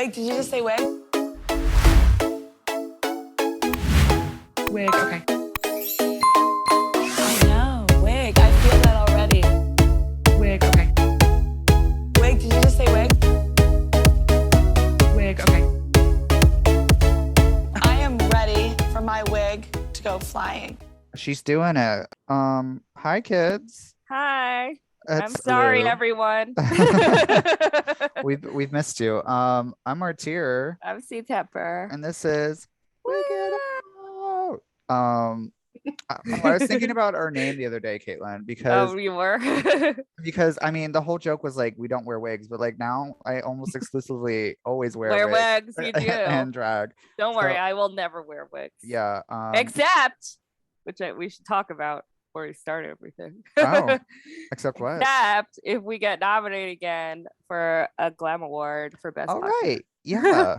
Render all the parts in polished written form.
Wig, did you just say wig? Wig, okay. I know, wig. I feel that already. Wig, okay. Wig, did you just say wig? Wig, okay. I am ready for my wig to go flying. She's doing it. Hi kids. Hi. I'm It's sorry, Lou. everyone. We've missed you. I'm Martyr, I'm C.Tepper. and this is Wigging. I was thinking about our name the other day, Caitlin, Oh, you were? because I mean the whole joke was like we don't wear wigs, but like now I almost exclusively always wear wigs. You do. and drag. Don't worry, So, I will never wear wigs. yeah. Except, we should talk about before we start everything. Oh, except what? Except if we get nominated again for a Glam Award for Best All Costume. right. Yeah.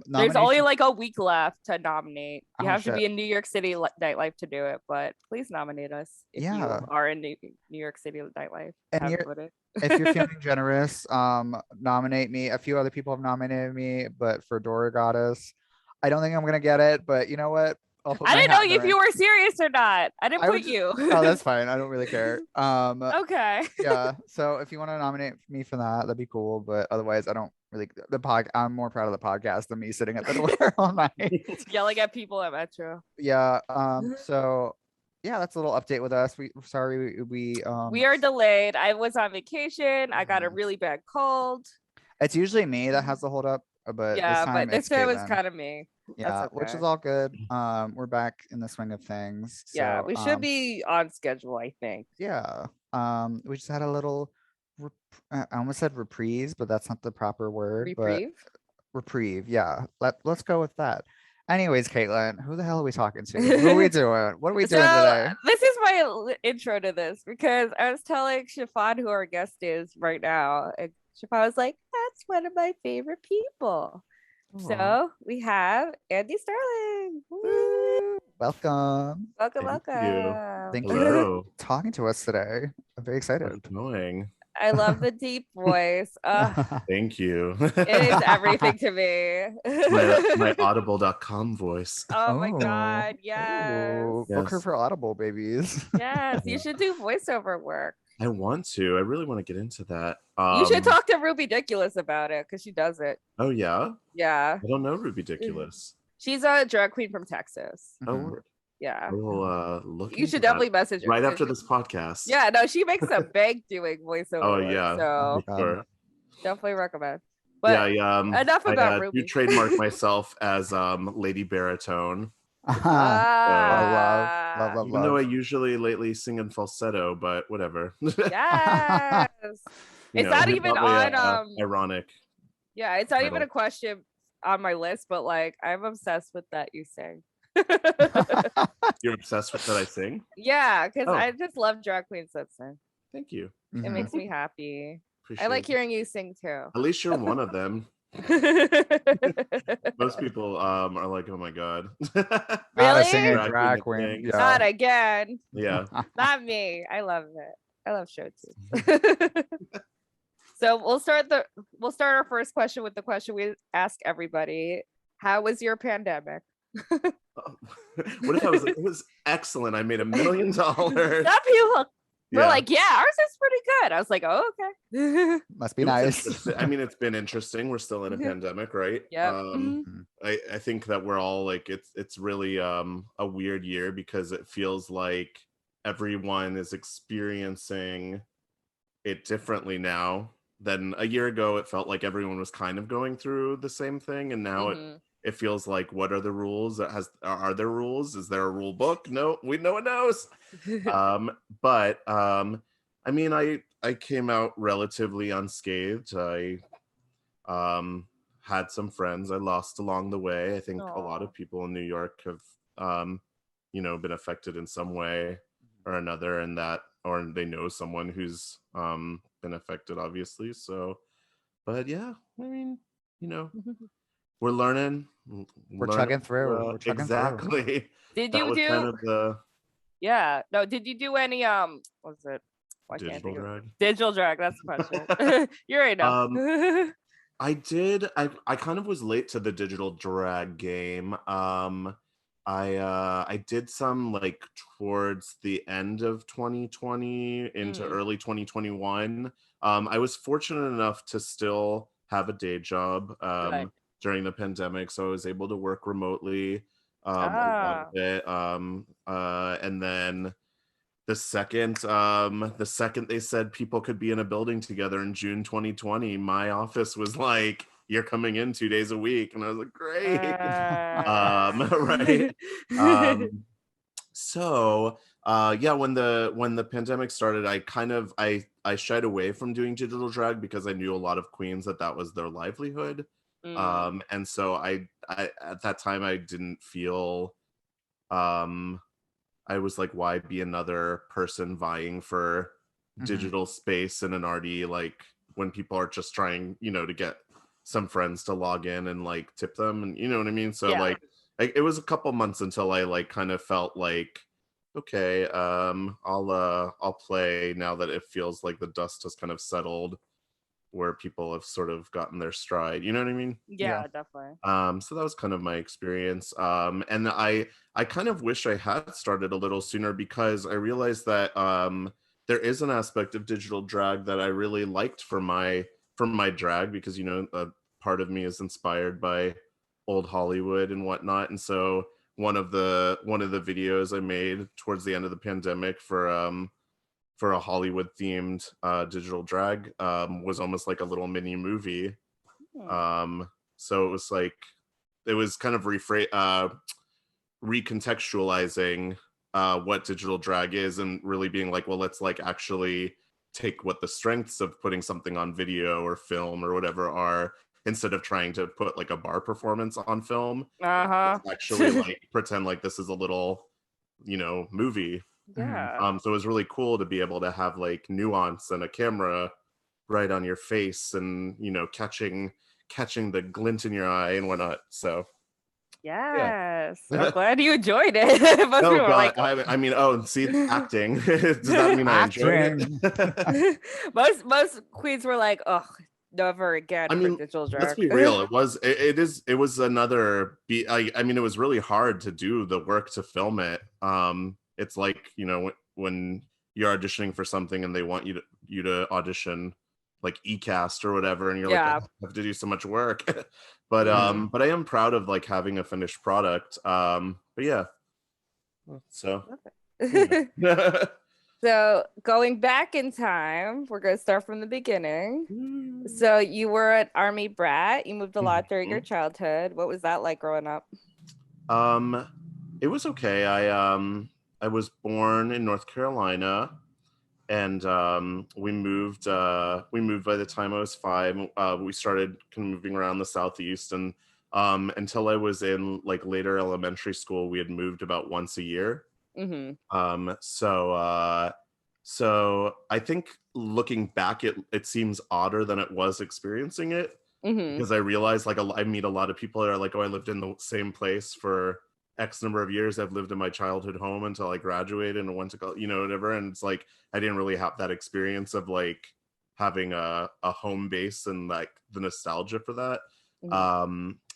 There's only like a week left to nominate. You Oh, have to shit. be in New York City nightlife to do it, but please nominate us if you Yeah. are in New York City nightlife. And Have you're- voted. If you're feeling generous, nominate me. A few other people have nominated me, but for Dora Goddess, I don't think I'm gonna get it. But you know what? I'll put I my didn't hat know in the if you ring. were serious or not. I didn't I put was- you. Oh, that's fine. I don't really care. Okay. Yeah. So if you want to nominate me for that, that'd be cool. But otherwise, I don't really. I'm more proud of the podcast than me sitting at the door all night. Yelling at people at Metro. Yeah. So yeah, that's a little update with us. We We are delayed. I was on vacation. I got a Mhm. really bad cold. It's usually me that has the hold up, but Yeah, this time but this it's time was Caitlin. kind of me. Yeah, That's which is okay. all good. We're back in the swing of things. Yeah, So, we should be on schedule, I think. Yeah. We just had a little. I almost said reprise, but that's not the proper word. But Reprieve. reprieve. Yeah. Let's go with that. Anyways, Caitlin, who the hell are we talking to? Who are we doing? What are we doing today? This is my intro to this because I was telling Chiffon who our guest is right now, and Chiffon was like, "That's one of my favorite people." So we have Andy Starling. Woo! Welcome. Welcome, Thank you. welcome. Thank you Hello. for talking to us today. I'm very excited. How's it going? I love the deep voice. Thank you. It is everything to me. my audible.com voice. Oh my God. Yes. Ooh, book her Yes. for Audible, babies. Yes. You should do voiceover work. I want to. I really want to get into that. You should talk to Ruby Diculous about it because she does it. Oh yeah? Yeah. I don't know Ridiculous. She's a drag queen from Texas. Oh, Mhm. word. Yeah. I will look. You into should that definitely message her. right because after she- this podcast. Yeah, no, she makes a bank doing voiceover. Oh work, yeah. So God. Sure. definitely recommend. But yeah. enough about I Ruby. do trademark myself as Lady Baritone. Love, love, Even though I usually lately sing in falsetto, but whatever. Yes. You It's know, not even probably, on ironic. yeah, it's not even title. a question on my list, but like I'm obsessed with that you sing. You're obsessed with that I sing? Yeah, because Oh. I just love drag queens that sing. Thank you. It Mhm. makes me happy. Appreciate I like it. hearing you sing too. At least you're one of them. Most people are like, oh my god. Not a Really? singing Drag drag queen queen. thing. Yeah. Not again. Yeah. Not me. I love it. I love show too. So we'll start our first question with the question we ask everybody. How was your pandemic? What if I was like, it was excellent. I made $1 million. Some people were like, yeah, ours is pretty good. I was like, oh, okay. Must be It was nice. interesting. I mean, it's been interesting. We're still in a pandemic, right? Yep. Mhm. I think that we're all like it's really a weird year because it feels like everyone is experiencing it differently now than a year ago. It felt like everyone was kind of going through the same thing, and now Mhm. it feels like, what are the rules? Are there rules? Is there a rule book? No one knows. But I mean, I came out relatively unscathed. I had some friends I lost along the way. I think a lot Aw. of people in New York have been affected in some way or another, and that, or they know someone who's been affected, obviously. So, but yeah, I mean, we're learning. We're chugging through. We're chugging through. exactly. Did That you was do kind of the yeah. No, did you do any what was it? Why can't I digital think of- drag. Digital drag, that's the question. You already know. I did. I kind of was late to the digital drag game. I did some like towards the end of 2020 into early 2021. I was fortunate enough to still have a day job Good. during the pandemic, so I was able to work remotely a lot Ah. of it. And then the second they said people could be in a building together in June 2020, my office was like, you're coming in 2 days a week, and I was like, great. Right. So yeah, when the pandemic started, I shied away from doing digital drag because I knew a lot of queens that was their livelihood. And so I at that time I didn't feel I was like, why be another person vying for digital space in an RD, like when people are just trying, to get some friends to log in and like tip them, and you know what I mean? So Yeah. like it was a couple months until I like kind of felt like, okay, I'll play now that it feels like the dust has kind of settled, where people have sort of gotten their stride, you know what I mean? Yeah, definitely. So that was kind of my experience. And I kind of wish I had started a little sooner, because I realized that there is an aspect of digital drag that I really liked for my drag, because a part of me is inspired by old Hollywood and whatnot. And so one of the videos I made towards the end of the pandemic for a Hollywood themed digital drag was almost like a little mini movie. So it was like, it was kind of recontextualizing what digital drag is, and really being like, well, let's like actually take what the strengths of putting something on video or film or whatever are, instead of trying to put like a bar performance on film. Let's actually like pretend like this is a little, movie. Yeah. So it was really cool to be able to have like nuance and a camera right on your face, and catching the glint in your eye and whatnot. So Yes. I'm glad you enjoyed it. Most oh people were god, like, I mean, oh, see, acting. Does that mean I enjoyed it? most queens were like, oh, never again I for mean, digital let's drag. be real. It was another I mean, it was really hard to do the work to film it. It's like, when you're auditioning for something and they want you to audition like eCast or whatever, and you're like, I have to do so much work. But I am proud of like having a finished product. But yeah. So yeah. So going back in time, we're going to start from the beginning. So you were an army brat. You moved a lot during your childhood. What was that like growing up? It was okay. I was born in North Carolina, and we moved by the time I was 5. We started kind of moving around the Southeast, and until I was in like later elementary school, we had moved about once a year. So I think looking back, it seems odder than it was experiencing it, because I realized like I meet a lot of people that are like, oh, I lived in the same place for X number of years. I've lived in my childhood home until I graduated and went to go, whatever. And it's like, I didn't really have that experience of like having a home base and like the nostalgia for that.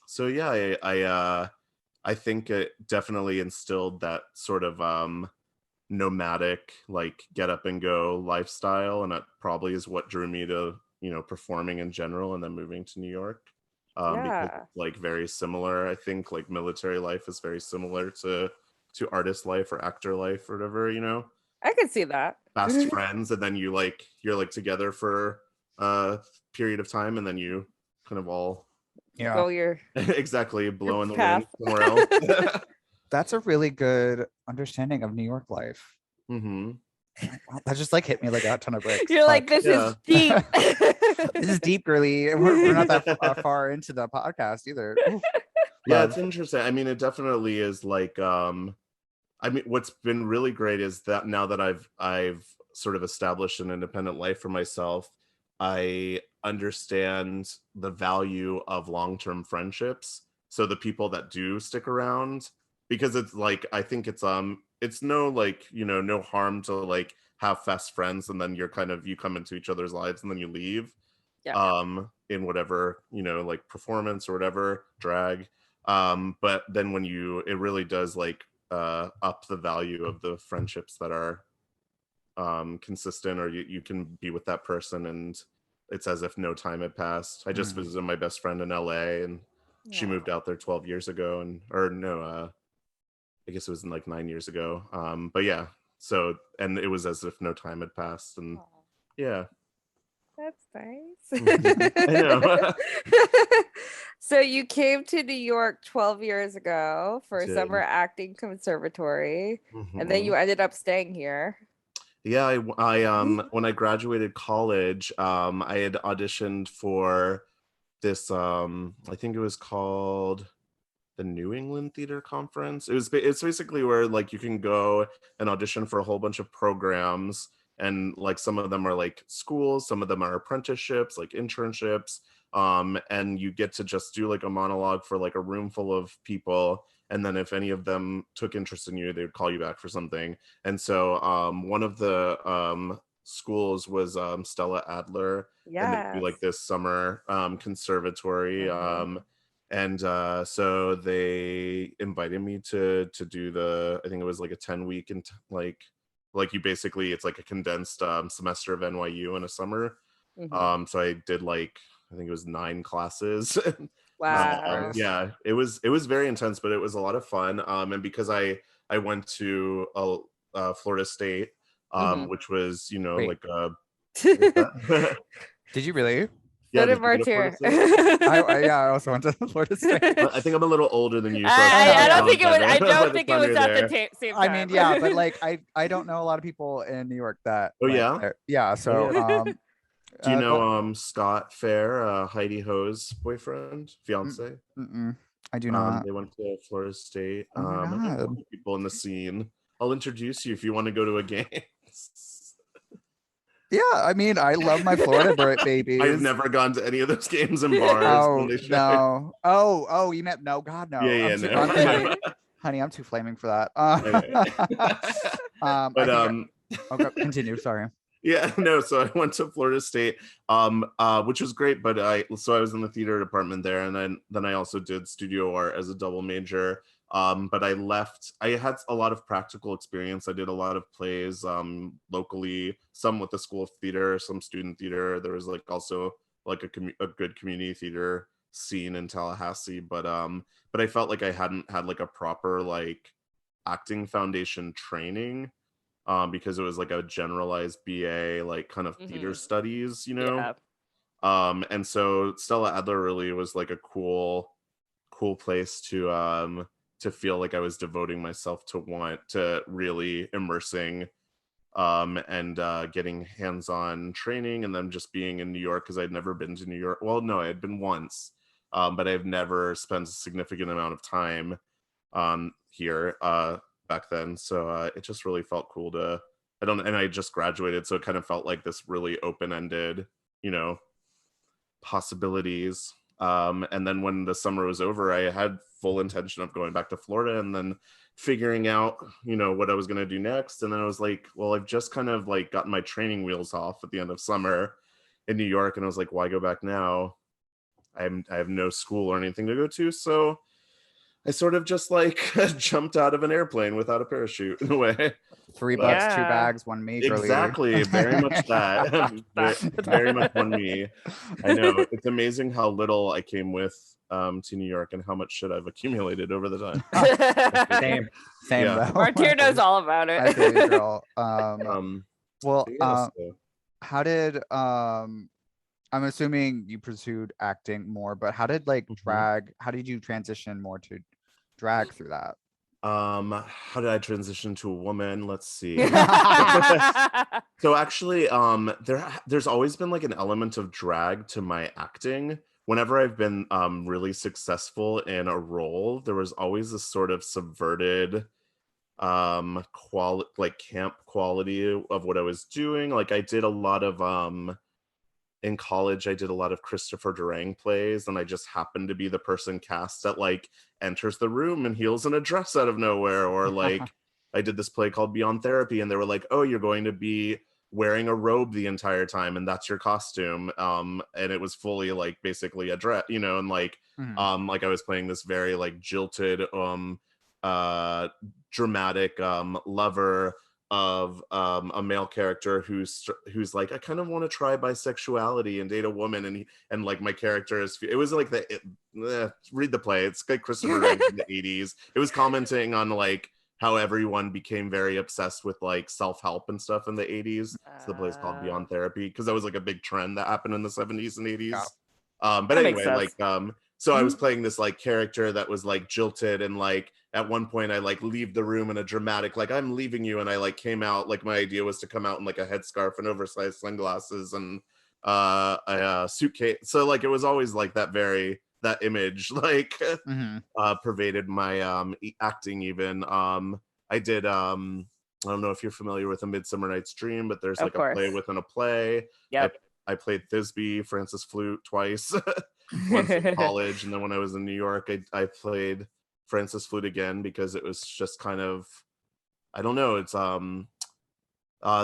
So yeah, I think it definitely instilled that sort of nomadic, like get up and go lifestyle, and that probably is what drew me to performing in general, and then moving to New York. Because it's like very similar. I think like military life is very similar to artist life or actor life or whatever, I could see that. Fast friends, and then you're like together for a period of time, and then you kind of all go your exactly blow in the path. wind somewhere else. That's a really good understanding of New York life. That just like hit me like a ton of bricks. You're like, this is deep. This is deep, girly. We're not that far into the podcast either. Yeah, it's interesting. I mean, it definitely is like I mean, what's been really great is that now that I've sort of established an independent life for myself, I understand the value of long-term friendships. So the people that do stick around, because it's like, I think it's no like, no harm to like have fast friends and then you come into each other's lives and then you leave. in whatever, like performance or whatever, drag. But then when it really does like up the value of the friendships that are consistent, or you can be with that person and it's as if no time had passed. I just visited my best friend in LA, and she moved out there 12 years ago, I guess it was like 9 years ago. But yeah, so, and it was as if no time had passed, and yeah. That's nice. I know. So you came to New York 12 years ago for a Did. summer acting conservatory, and then you ended up staying here. Yeah, I when I graduated college, I had auditioned for this, I think it was called the New England Theater Conference. It's basically where like you can go and audition for a whole bunch of programs, and like some of them are like schools, some of them are apprenticeships, like internships, and you get to just do like a monologue for like a room full of people, and then if any of them took interest in you, they would call you back for something. And so one of the schools was Stella Adler, and they do like this summer conservatory, and so they invited me to do I think it was like a 10-week and like you basically, it's like a condensed semester of NYU in a summer. So I did like, I think it was 9 classes. Wow. Yeah, it was very intense, but it was a lot of fun. And because I went to Florida State, which was, Wait. like Did you really? So Yeah, did did you go to Martyr. Florida State? I also went to Florida State. I think I'm a little older than you. So I don't sound think it was. better I by don't the think it time was you're at the there. same I time. mean, yeah, but like I don't know a lot of people in New York that. Oh, went yeah? there. Yeah. So Do you know go- Scott Fair, Heidi Ho's boyfriend, fiance? I do not. They went to Florida State. Oh my I know a God. couple people in the scene. I'll introduce you if you want to go to a game. Yeah, I mean, I love my Florida babies. I've never gone to any of those games and bars. Oh when they show it. no! Oh, you meant no? God, no! Yeah, I'm too, no. honey, I'm too flaming for that. But okay, continue. Sorry. yeah, no. So I went to Florida State, which was great. But I was in the theater department there, and then I also did studio art as a double major. But I left. I had a lot of practical experience. I did a lot of plays locally, some with the School of Theater, some student theater. There was like also like a good community theater scene in Tallahassee. But I felt like I hadn't had like a proper like acting foundation training, because it was like a generalized BA, like kind of theater studies, Yeah. And so Stella Adler really was like a cool place to feel like I was devoting myself to really immersing and getting hands-on training, and then just being in New York, because I'd never been to New York. Well, no, I had been once, but I've never spent a significant amount of time here back then. So it just really felt cool and I just graduated, so it kind of felt like this really open-ended, possibilities. And then when the summer was over, I had full intention of going back to Florida and then figuring out, what I was going to do next. And then I was like, well, I've just kind of like gotten my training wheels off at the end of summer in New York. And I was like, why go back now? I have no school or anything to go to. So I sort of just like jumped out of an airplane without a parachute in a way. $3, 2 Yeah. bags, 1 me. girly. Exactly. Very much that. Very much on me. I know. It's amazing how little I came with to New York and how much shit I've accumulated over the time. Same Yeah. though. Martyr knows all about I feel you, it. girl. Well, Yeah, so- how did I'm assuming you pursued acting more, but how did like drag? How did you transition more to drag through that? How did I transition to a woman? Let's see. So actually, there's always been like an element of drag to my acting. Whenever I've been really successful in a role, there was always this sort of subverted like camp quality of what I was doing. Like I did a lot of in college, I did a lot of Christopher Durang plays, and I just happened to be the person cast that like enters the room in heels and a dress out of nowhere. Or like I did this play called Beyond Therapy, and they were like, oh, you're going to be wearing a robe the entire time, and that's your costume. And it was fully like basically a dress, you know, and like like I was playing this very like jilted dramatic lover of a male character who's like, I kind of want to try bisexuality and date a woman, and like my character is, it was like read the play, it's like Christopher Reeve in the 80s. It was commenting on like how everyone became very obsessed with like self-help and stuff in the 80s. So the play's called Beyond Therapy, because that was like a big trend that happened in the 70s and 80s. But That makes anyway, sense. like so I was playing this like character that was like jilted, and like at one point I like leave the room in a dramatic like, I'm leaving you, and I like came out, like my idea was to come out in like a headscarf and oversized sunglasses and a suitcase. So like it was always like that image like pervaded my acting even. I did I don't know if you're familiar with A Midsummer Night's Dream, but there's like a play within a play. Yep. I played Thisbe, Francis Flute, twice. Once in college, and then when I was in New York, I played Francis Flute again, because it was just kind of, I don't know, it's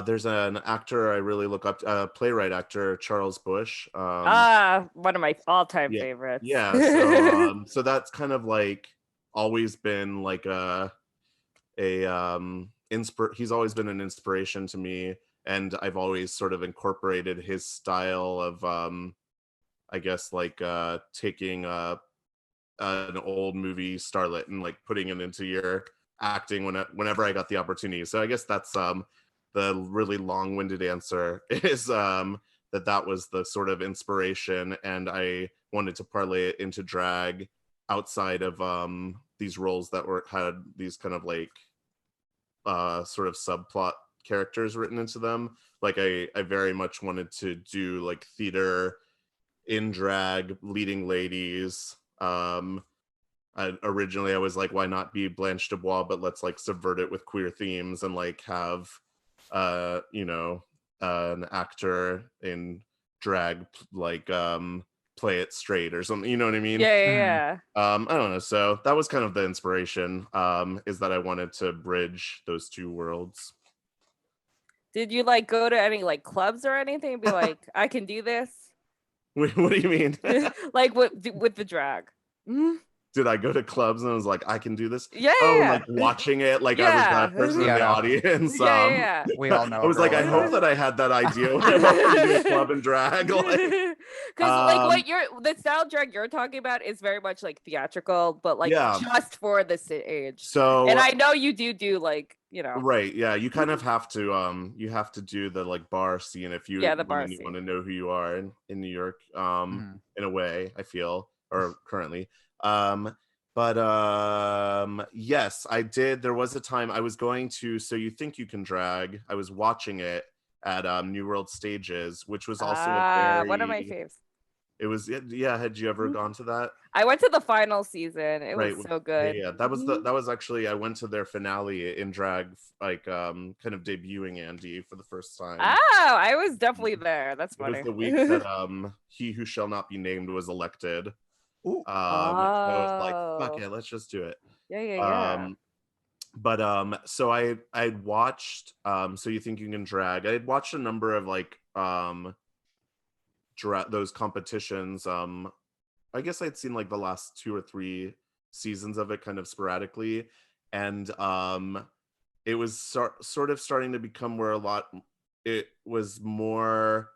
there's an actor I really look up to, playwright actor, Charles Bush. One of my all-time favorites. Yeah, so so that's kind of like always been like he's always been an inspiration to me, and I've always sort of incorporated his style of I guess like taking an old movie starlet and like putting it into your acting whenever I got the opportunity. So I guess that's the really long-winded answer is that was the sort of inspiration, and I wanted to parlay it into drag outside of these roles that had these kind of like sort of subplot characters written into them. Like I very much wanted to do like theater in drag, leading ladies. Originally I was like, why not be Blanche Dubois, but let's like subvert it with queer themes and like have you know, an actor in drag like play it straight or something, you know what I mean? Yeah. I don't know, so that was kind of the inspiration, is that I wanted to bridge those two worlds. Did you like go to any like clubs or anything and be like, I can do this? What do you mean? Like with the drag? Did I go to clubs and I was like, I can do this? Yeah. Like watching it, like I was that person in the audience. Yeah. We all know. I was like, I hope that I had that idea when I walked into a club and drag. Because like the style drag you're talking about is very much like theatrical, but like just for the age. So, and I know you do like, you know. Right. Yeah. You kind of have to do the like bar scene if you want to know who you are in New York, in a way, I feel, or currently. Yes, I did. There was a time I was going to So You Think You Can Drag. I was watching it at New World Stages, which was also one of my faves. It was, yeah. Had you ever gone to that? I went to the final season. It was so good. Yeah, that was actually, I went to their finale in drag, like kind of debuting Andy for the first time. Oh, I was definitely there. That's funny. It was the week that He Who Shall Not Be Named was elected. So I was like, fuck it, let's just do it. Yeah. But so I'd watched So You Think You Can Drag. I had watched a number of like those competitions. I guess I'd seen like the last 2 or 3 seasons of it kind of sporadically, and it was sort of starting to become where it was more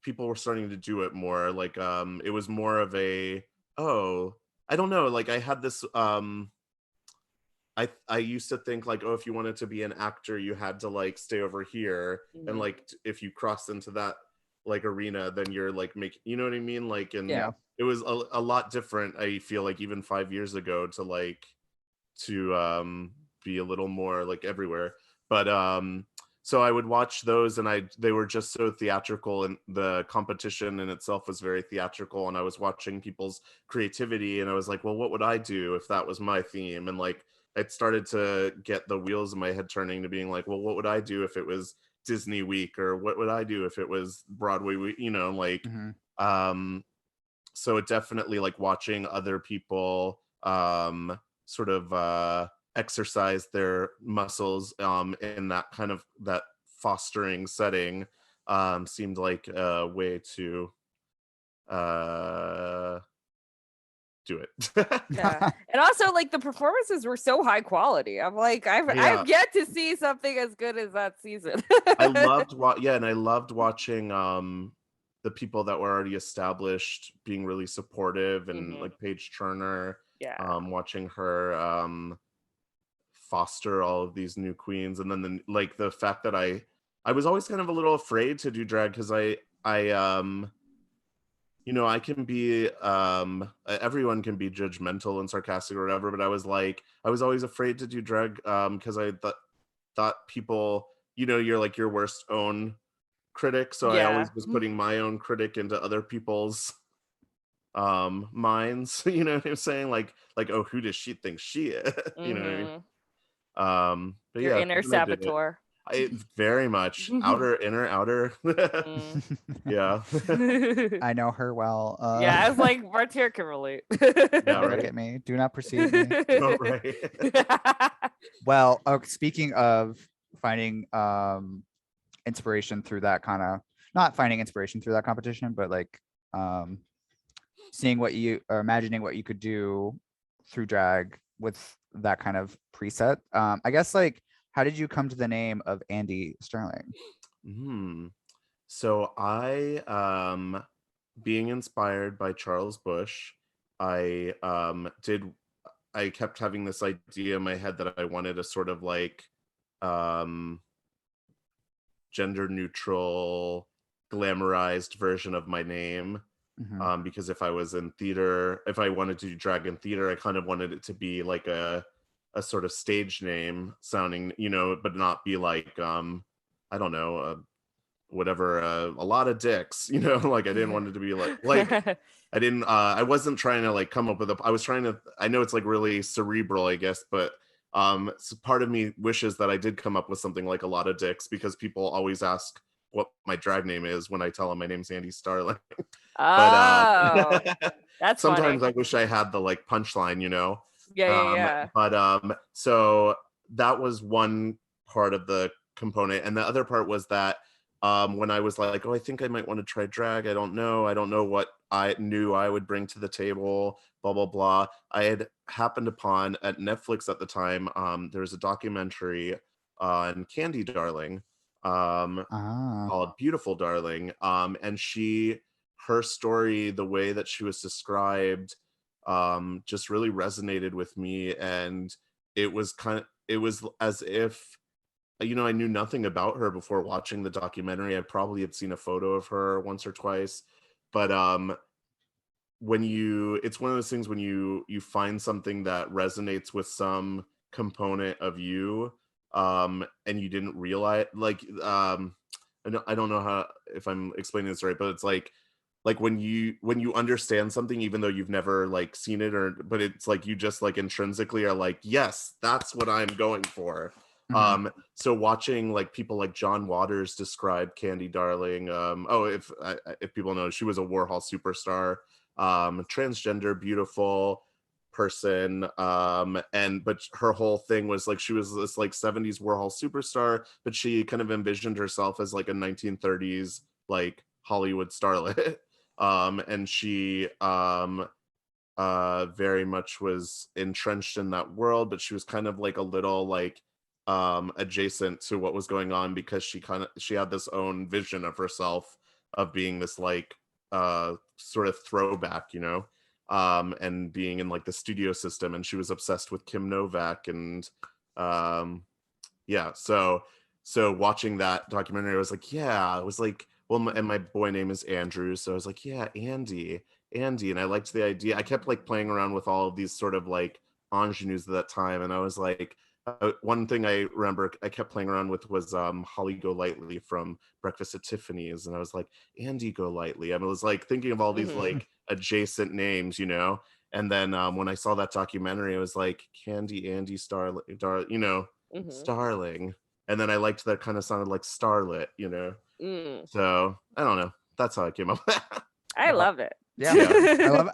people were starting to do it more. Like it was more of a, I don't know, like I had this I used to think like, if you wanted to be an actor, you had to like stay over here, and like if you crossed into that like arena, then you're like making, you know what I mean? Like, and it was a lot different, I feel like, even 5 years ago to be a little more like everywhere. But so I would watch those, and they were just so theatrical, and the competition in itself was very theatrical, and I was watching people's creativity, and I was like, well, what would I do if that was my theme? And like it started to get the wheels in my head turning to being like, well, what would I do if it was Disney Week, or what would I do if it was Broadway Week, you know, like so it definitely, like, watching other people sort of exercise their muscles in that kind of that fostering setting seemed like a way to do it. Yeah. And also like the performances were so high quality. I'm like, Yeah. I've yet to see something as good as that season. I loved and I loved watching the people that were already established being really supportive, and like Paige Turner, watching her foster all of these new queens. And then like the fact that I was always kind of a little afraid to do drag, because I you know, I can be everyone can be judgmental and sarcastic or whatever, but I was always afraid to do drag because I thought people, you know, you're like your worst own critic, so I always was putting my own critic into other people's minds. You know what I'm saying? Like oh, who does she think she is? You know what I mean? But your yeah, inner saboteur. Very much outer, inner, outer. Yeah. I know her well. Yeah, I was like, Martyr can relate. Yeah, Look right. at me. Do not perceive me. Oh, right. Well, speaking of finding inspiration through that kind of, not finding inspiration through that competition, but like seeing what you, or imagining what you could do through drag with that kind of preset. I guess, like, how did you come to the name of Andy Starling? So I, being inspired by Charles Bush, I kept having this idea in my head that I wanted a sort of like gender neutral, glamorized version of my name. Because if I was in theater, if I wanted to do drag in theater, I kind of wanted it to be like a sort of stage name sounding, you know, but not be like I don't know, whatever, a lot of dicks, you know. Like I didn't want it to be like I didn't I wasn't trying to like come up with I was trying to, I know it's like really cerebral, I guess, but so part of me wishes that I did come up with something like a lot of dicks, because people always ask what my drag name is when I tell them my name's Andy Starling. Oh, but that's sometimes funny. I wish I had the like punchline, you know. Yeah. But so that was one part of the component, and the other part was that when I was like, oh, I think I might want to try drag, I don't know what I knew I would bring to the table, blah blah blah. I had happened upon at Netflix at the time, there was a documentary on Candy Darling called Beautiful Darling, and her story, the way that she was described, just really resonated with me. And it was as if, you know, I knew nothing about her before watching the documentary. I probably had seen a photo of her once or twice, but it's one of those things when you find something that resonates with some component of you, and you didn't realize, like I don't know how, if I'm explaining this right, but it's like when you understand something, even though you've never like seen it, but it's like you just like intrinsically are like, yes, that's what I'm going for. So watching like people like John Waters describe Candy Darling, if people know, she was a Warhol superstar, transgender, beautiful person, but her whole thing was like she was this like 70s Warhol superstar, but she kind of envisioned herself as like a 1930s like Hollywood starlet. And she very much was entrenched in that world, but she was kind of like a little like adjacent to what was going on, because she had this own vision of herself of being this like sort of throwback, you know, and being in like the studio system, and she was obsessed with Kim Novak. And so watching that documentary, I was like, yeah, it was like, well, and my boy name is Andrew, so I was like, yeah, Andy, and I liked the idea. I kept like playing around with all of these sort of like ingenues at that time, and I was like, one thing I remember I kept playing around with was Holly Golightly from Breakfast at Tiffany's, and I was like, Andy Golightly. I was like thinking of all these like adjacent names, you know. And then when I saw that documentary, I was like, Candy, Andy, Starling, you know, Starling. And then I liked that kind of sounded like starlet, you know. So I don't know. That's how I came up with that. I love it. Yeah.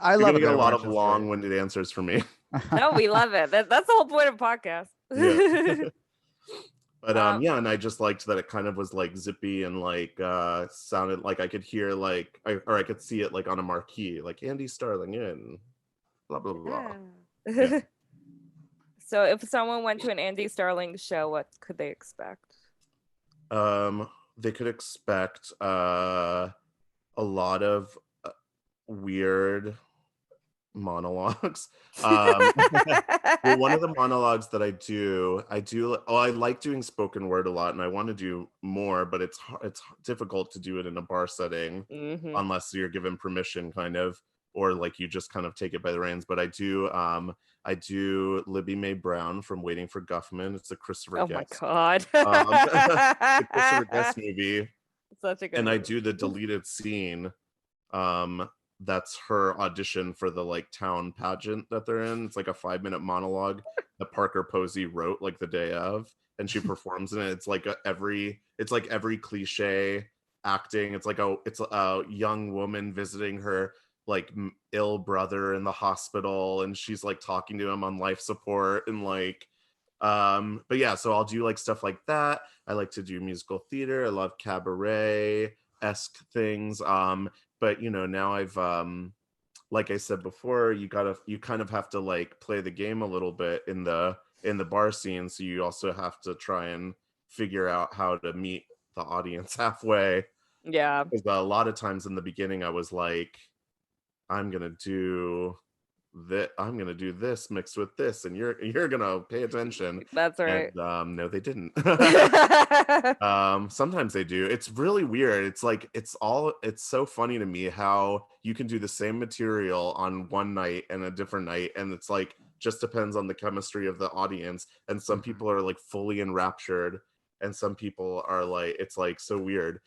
I love You're gonna it. get a lot of long-winded answers from me. No, we love it. That's the whole point of podcast. Yeah. But yeah, and I just liked that it kind of was like zippy and like sounded like I could hear like or I could see it like on a marquee, like Andy Starling in blah blah blah. Yeah. So if someone went to an Andy Starling show, what could they expect? They could expect a lot of weird monologues. Well, one of the monologues that I do, I like doing spoken word a lot, and I want to do more, but it's difficult to do it in a bar setting unless you're given permission, kind of, or like you just kind of take it by the reins. But I do Libby Mae Brown from Waiting for Guffman. It's a Christopher Guest. Oh my god. The Christopher Guest movie. Such a good And movie. I do the deleted scene. That's her audition for the like town pageant that they're in. It's like a 5-minute monologue that Parker Posey wrote like the day of, and she performs in it. It's like every cliche acting. It's a young woman visiting her like ill brother in the hospital, and she's like talking to him on life support, and like but yeah, so I'll do like stuff like that. I like to do musical theater. I love cabaret-esque things. But you know, now I've like I said before, you kind of have to like play the game a little bit in the bar scene, so you also have to try and figure out how to meet the audience halfway. Yeah. Because a lot of times in the beginning I was like, I'm gonna do this mixed with this, and you're gonna pay attention. That's right. And no, they didn't. Sometimes they do. It's really weird. It's like it's so funny to me how you can do the same material on one night and a different night, and it's like just depends on the chemistry of the audience, and some people are like fully enraptured, and some people are like, it's like so weird.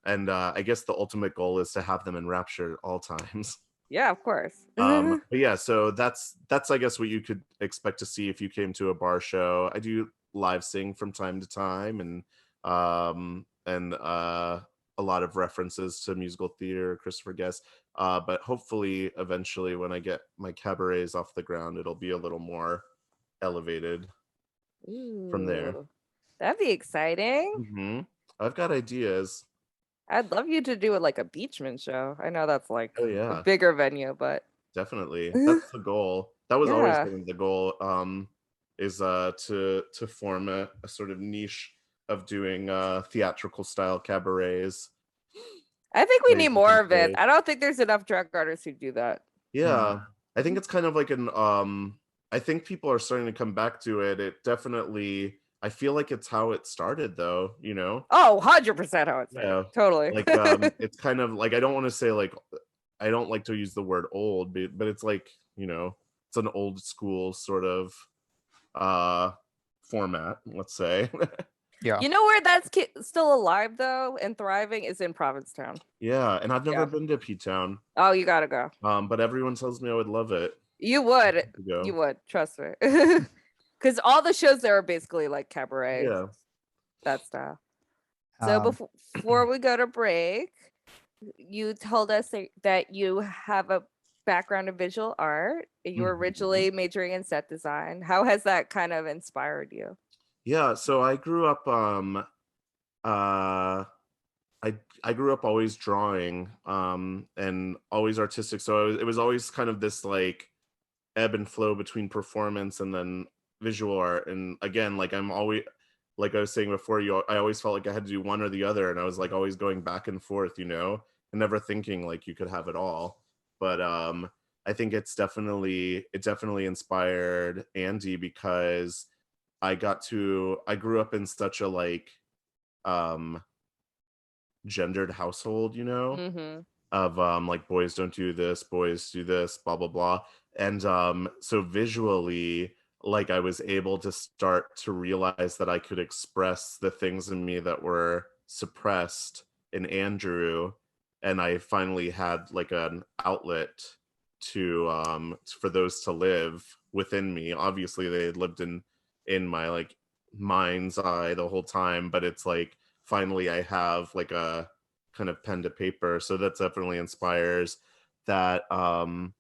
And I guess the ultimate goal is to have them enraptured at all times. Yeah, of course. But yeah, so that's I guess what you could expect to see if you came to a bar show. I do live sing from time to time, and a lot of references to musical theater, Christopher Guest. But hopefully eventually when I get my cabarets off the ground, it'll be a little more elevated from there. That'd be exciting. I've got ideas. I'd love you to do it like a Beachman show. I know that's like a bigger venue, but definitely that's the goal. That was always been the goal. Is to form a sort of niche of doing theatrical style cabarets. I think we need more of it. I don't think there's enough drag artists who do that. Yeah, I think it's kind of like I think people are starting to come back to it. It definitely. I feel like it's how it started, though, you know? Oh, 100% how it started. Yeah. Totally. Like, it's kind of like, I don't want to say, like, I don't like to use the word old, but it's like, you know, it's an old school sort of format, let's say. Yeah. You know where that's still alive, though, and thriving is in Provincetown. Yeah, and I've never been to P-Town. Oh, you gotta go. But everyone tells me I would love it. You would. You would. Trust me. Because all the shows there are basically like cabaret. Yeah. That style. So before we go to break, you told us that you have a background in visual art. You were originally majoring in set design. How has that kind of inspired you? Yeah, so I grew up I grew up always drawing and always artistic. So it was always kind of this like ebb and flow between performance and then visual art. And again, like I'm always, like I was saying before, I always felt like I had to do one or the other, and I was like always going back and forth, you know, and never thinking like you could have it all. But I think it definitely inspired Andy, because I grew up in such a like gendered household, you know, of like boys don't do this, boys do this, blah blah blah. And so visually, like I was able to start to realize that I could express the things in me that were suppressed in Andrew, and I finally had like an outlet to for those to live within me. Obviously they had lived in my like mind's eye the whole time, but it's like finally I have like a kind of pen to paper. So that definitely inspires that. So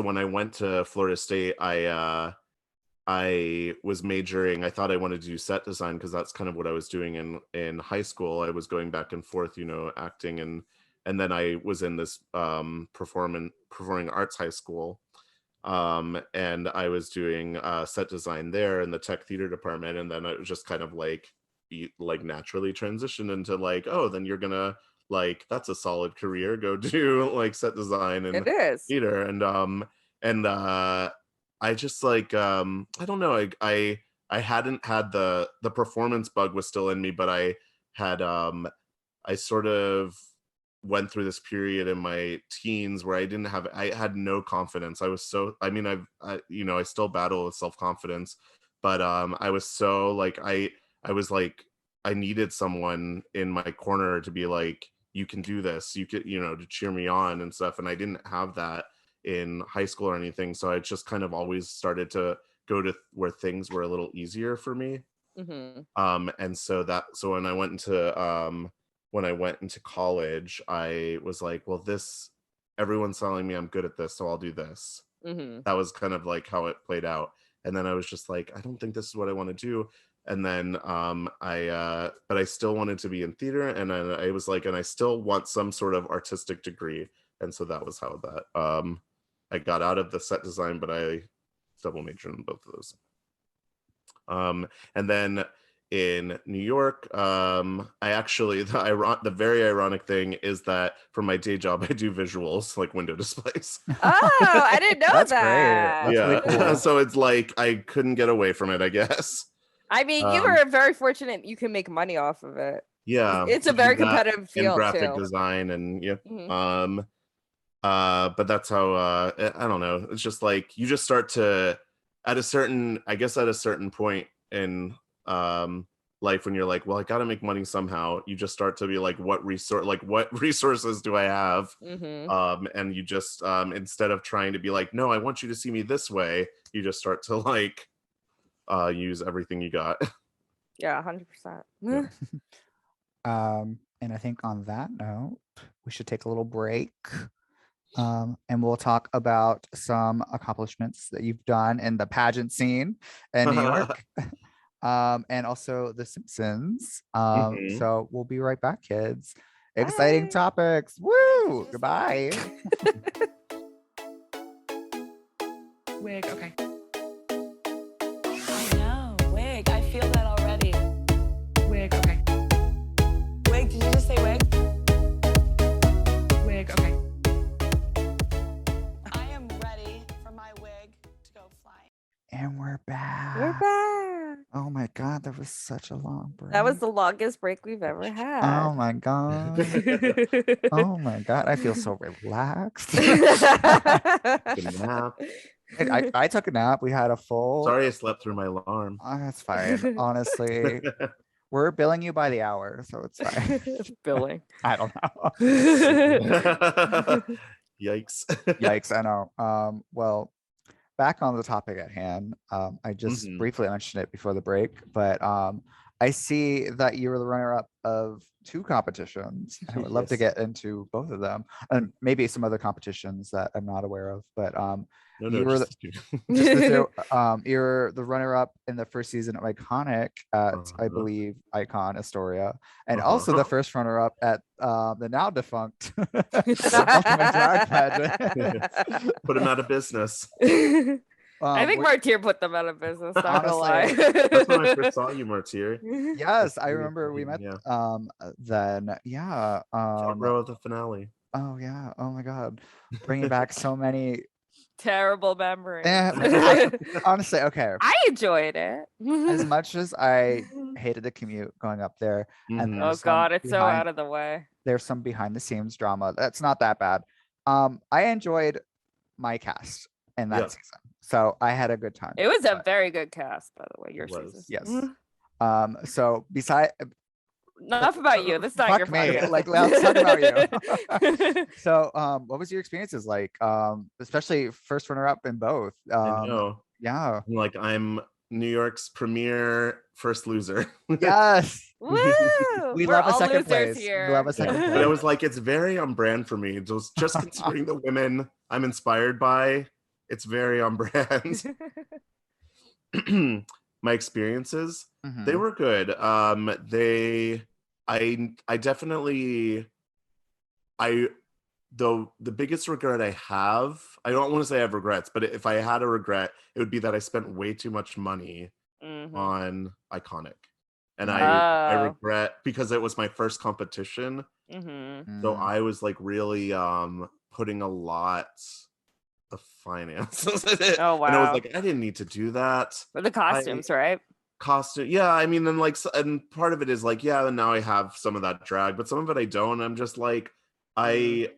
when I went to Florida State, I I was majoring. I thought I wanted to do set design because that's kind of what I was doing in high school. I was going back and forth, acting, and then I was in this performing arts high school, and I was doing set design there in the tech theater department, and then it was just kind of like naturally transitioned into like, oh, then you're gonna like, that's a solid career, go do like set design and It is. theater. And I just like I don't know, I hadn't had the performance bug was still in me, but I had I sort of went through this period in my teens where I had no confidence. I was so, I mean, I still battle with self-confidence, but I was so like, I was like, I needed someone in my corner to be like, you can do this, you could, to cheer me on and stuff. And I didn't have that in high school or anything. So I just kind of always started to go to where things were a little easier for me. And so when I went into college, I was like, well, everyone's telling me I'm good at this, so I'll do this. That was kind of like how it played out. And then I was just like, I don't think this is what I want to do. And then but I still wanted to be in theater, and then I was like, and I still want some sort of artistic degree. And so that was how that I got out of the set design, but I double majored in both of those. And then in New York, I actually, the very ironic thing is that for my day job, I do visuals, like window displays. Oh, I didn't know That's that. great. That's really cool. So it's like I couldn't get away from it, I guess. I mean, you are very fortunate you can make money off of it. Yeah, It's a very competitive field in graphic too. design, and but that's how I don't know. It's just like you just start to at a certain point in life when you're like, well, I got to make money somehow. You just start to be like, what resources do I have? And you just instead of trying to be like, no, I want you to see me this way, you just start to like use everything you got. Yeah, 100%. Yeah. And I think on that note, we should take a little break. And we'll talk about some accomplishments that you've done in the pageant scene in New York. And also The Simpsons. So we'll be right back, kids. Exciting topics. Woo! Goodbye. Wig, okay. I know, wig. I feel that already. Wig, okay. Wig, did you just say wig? Wig, okay. I am ready for my wig to go flying. And we're back. We're back. Oh my God, that was such a long break. That was the longest break we've ever had. Oh my God. Oh my God, I feel so relaxed. Good nap. I took a nap. We had a full. Sorry I slept through my alarm. Oh, that's fine. Honestly, we're billing you by the hour, so it's fine. Billing. I don't know. Yikes. Yikes, I know. Well, back on the topic at hand. I just briefly mentioned it before the break, but I see that you were the runner-up of 2 competitions. I would love to get into both of them, and maybe some other competitions that I'm not aware of. But you were you're the runner-up in the first season of Iconic at I believe Icon Astoria, and also the first runner-up at the now defunct Ultimate Drag Pageant. Put him out of business. I think Martyr put them out of business, not gonna lie. That's when I first saw you, Martyr. Yes, I remember we met then. Yeah. Front row of the finale. Oh yeah. Oh my God. Bringing back so many terrible memories. Honestly, okay. I enjoyed it. As much as I hated the commute going up there. And oh God, it's so out of the way. There's some behind the scenes drama. That's not that bad. I enjoyed my cast in that season. So I had a good time. It was a very good cast, by the way, your season. Yes. So beside enough about you. That's not your me. Like, let's talk about you. So what was your experiences like? Especially first runner-up in both. Yeah. Like I'm New York's premier first loser. Yes. Woo! We love a second place. Here. We love a second place. But it was like, it's very on brand for me. Just considering the women I'm inspired by, it's very on brand. my experiences, they Mhm. were good. I definitely, the biggest regret I have, I don't want to say I have regrets, but if I had a regret, it would be that I spent way too much money Mm-hmm. on Iconic. And Mm. I Oh. regret, because it was my first competition. Mm-hmm. So Mm. I was like really putting a lot of finances in it. Oh, And I was wow. like, I didn't need to do that. For the costumes, right? Costume, yeah, I mean, and like and part of it is like, yeah, and now I have some of that drag, but some of it I don't. I'm just like, I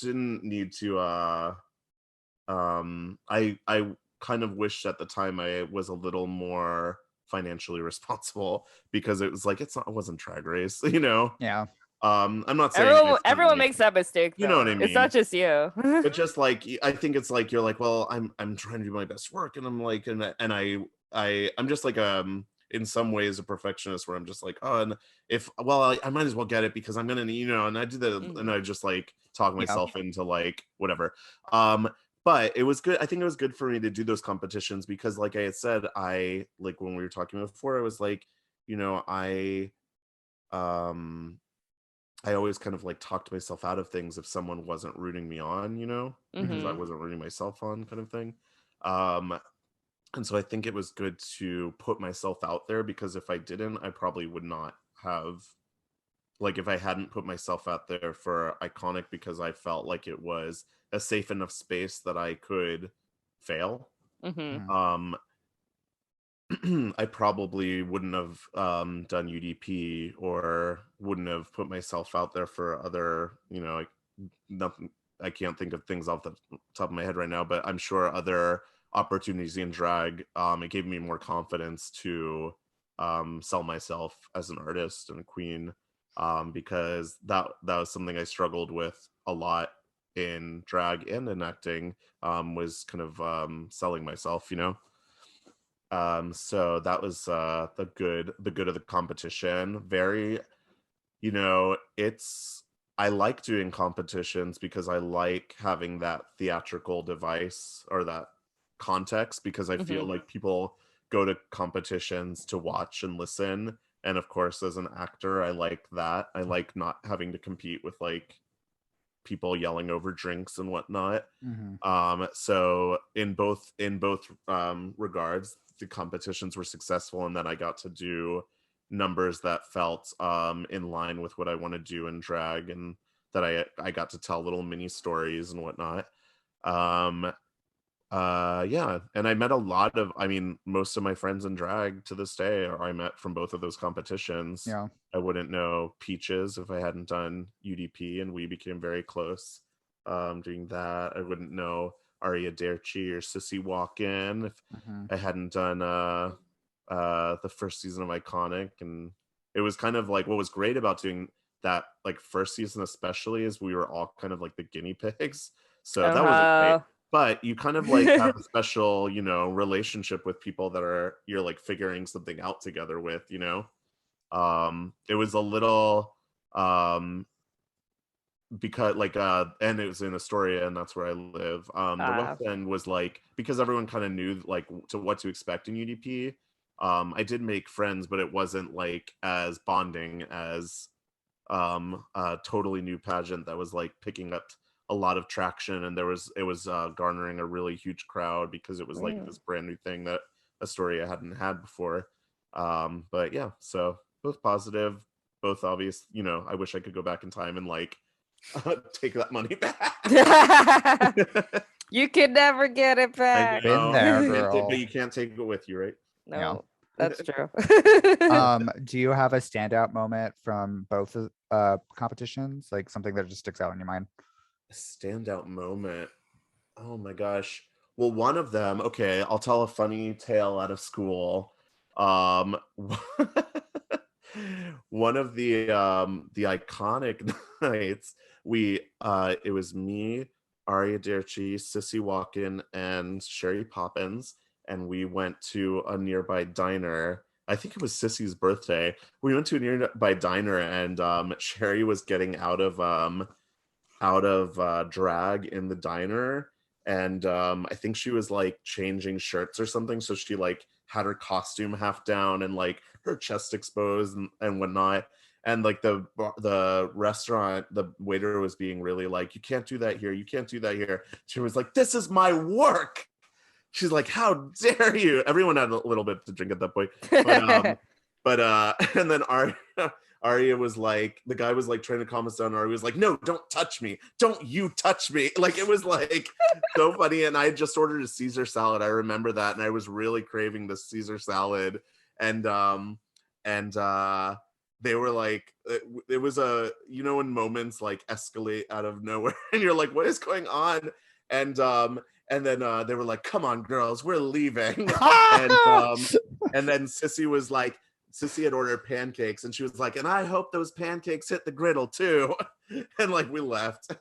didn't need to I kind of wished at the time I was a little more financially responsible, because it was like, it wasn't Drag Race, you know. Yeah. I'm not saying I spent Everyone money, makes that mistake, you know what though. I It's mean, not just you. but just like, I think it's like, you're like, well, I'm trying to do my best work, and I'm like, and I'm just like in some ways a perfectionist, where I'm just like, oh, and if, well, I might as well get it because I'm gonna need, you know, and I do the Mhm. and I just like talk Yeah. myself into like whatever. But it was good. I think it was good for me to do those competitions, because like I had said, I like, when we were talking before, I was like, you know, um I always kind of like talked myself out of things if someone wasn't rooting me on, you know, because I Mhm. wasn't rooting myself on, kind of thing. Um, and so I think it was good to put myself out there, because if I didn't, I probably would not have, like, if I hadn't put myself out there for Iconic, because I felt like it was a safe enough space that I could fail. Mhm. Mhm. Um, I probably wouldn't have done UDP, or wouldn't have put myself out there for other, you know, like, nothing. I can't think of things off the top of my head right now, but I'm sure other opportunities in drag. It gave me more confidence to sell myself as an artist and a queen, because that was something I struggled with a lot in drag and in acting, was kind of selling myself, you know. So that was the good of the competition. Very, you know, it's, I like doing competitions because I like having that theatrical device, or that context, because I feel Mhm. like people go to competitions to watch and listen. And of course, as an actor, I like that. I like not having to compete with like people yelling over drinks and whatnot. Mhm. So in both regards, the competitions were successful, and then I got to do numbers that felt in line with what I want to do in drag, and that I got to tell little mini stories and whatnot. um yeah, and I met a lot of, I mean, most of my friends in drag to this day are I met from both of those competitions. Yeah. I wouldn't know Peaches if I hadn't done UDP, and we became very close doing that. I wouldn't know Aria Derchi or Sissy Walkin if Mhm. I hadn't done the first season of Iconic. And it was kind of like, what was great about doing that, like, first season especially, is we were all kind of like the guinea pigs. So that was great. Oh. But you kind of like have a special, you know, relationship with people that you're like figuring something out together with, you know. It was a little because like and it was in Astoria, and that's where I live. The West End was like, because everyone kind of knew like to what to expect in UDP. I did make friends, but it wasn't like as bonding as a totally new pageant that was like picking up a lot of traction, and it was garnering a really huge crowd, because it was like this brand new thing that Astoria hadn't had before. But yeah, so both positive, both obvious. You know, I wish I could go back in time and like take that money back. You can never get it I back. Been know, there, but girl. you can't take it with you, right? Yeah. No, that's true. Do you have a standout moment from both competitions? Like something that just sticks out in your mind? A standout moment. Oh my gosh. Well, one of them, okay, I'll tell a funny tale out of school. Um one of the Iconic nights, we it was me, Aria Derchi, Sissy Walkin, and Sherry Poppins, and we went to a nearby diner. I think it was Sissy's birthday. We went to a nearby diner, and Sherry was getting out of drag in the diner, and I think she was like changing shirts or something, so she like had her costume half down and like her chest exposed and whatnot. And like the restaurant, the waiter was being really like, you can't do that here, you can't do that here. She was like, this is my work. She's like, how dare you? Everyone had a little bit to drink at that point, but and then Arya was like, the guy was like trying to calm us down. Arya was like, no, don't touch me. Don't you touch me. Like, it was like so funny. And I had just ordered a Caesar salad. I remember that. And I was really craving the Caesar salad. And they were like, it was when moments like escalate out of nowhere and you're like, what is going on? And then they were like, come on, girls, we're leaving. And then Sissy had ordered pancakes and she was like, and I hope those pancakes hit the griddle too. And like, we left.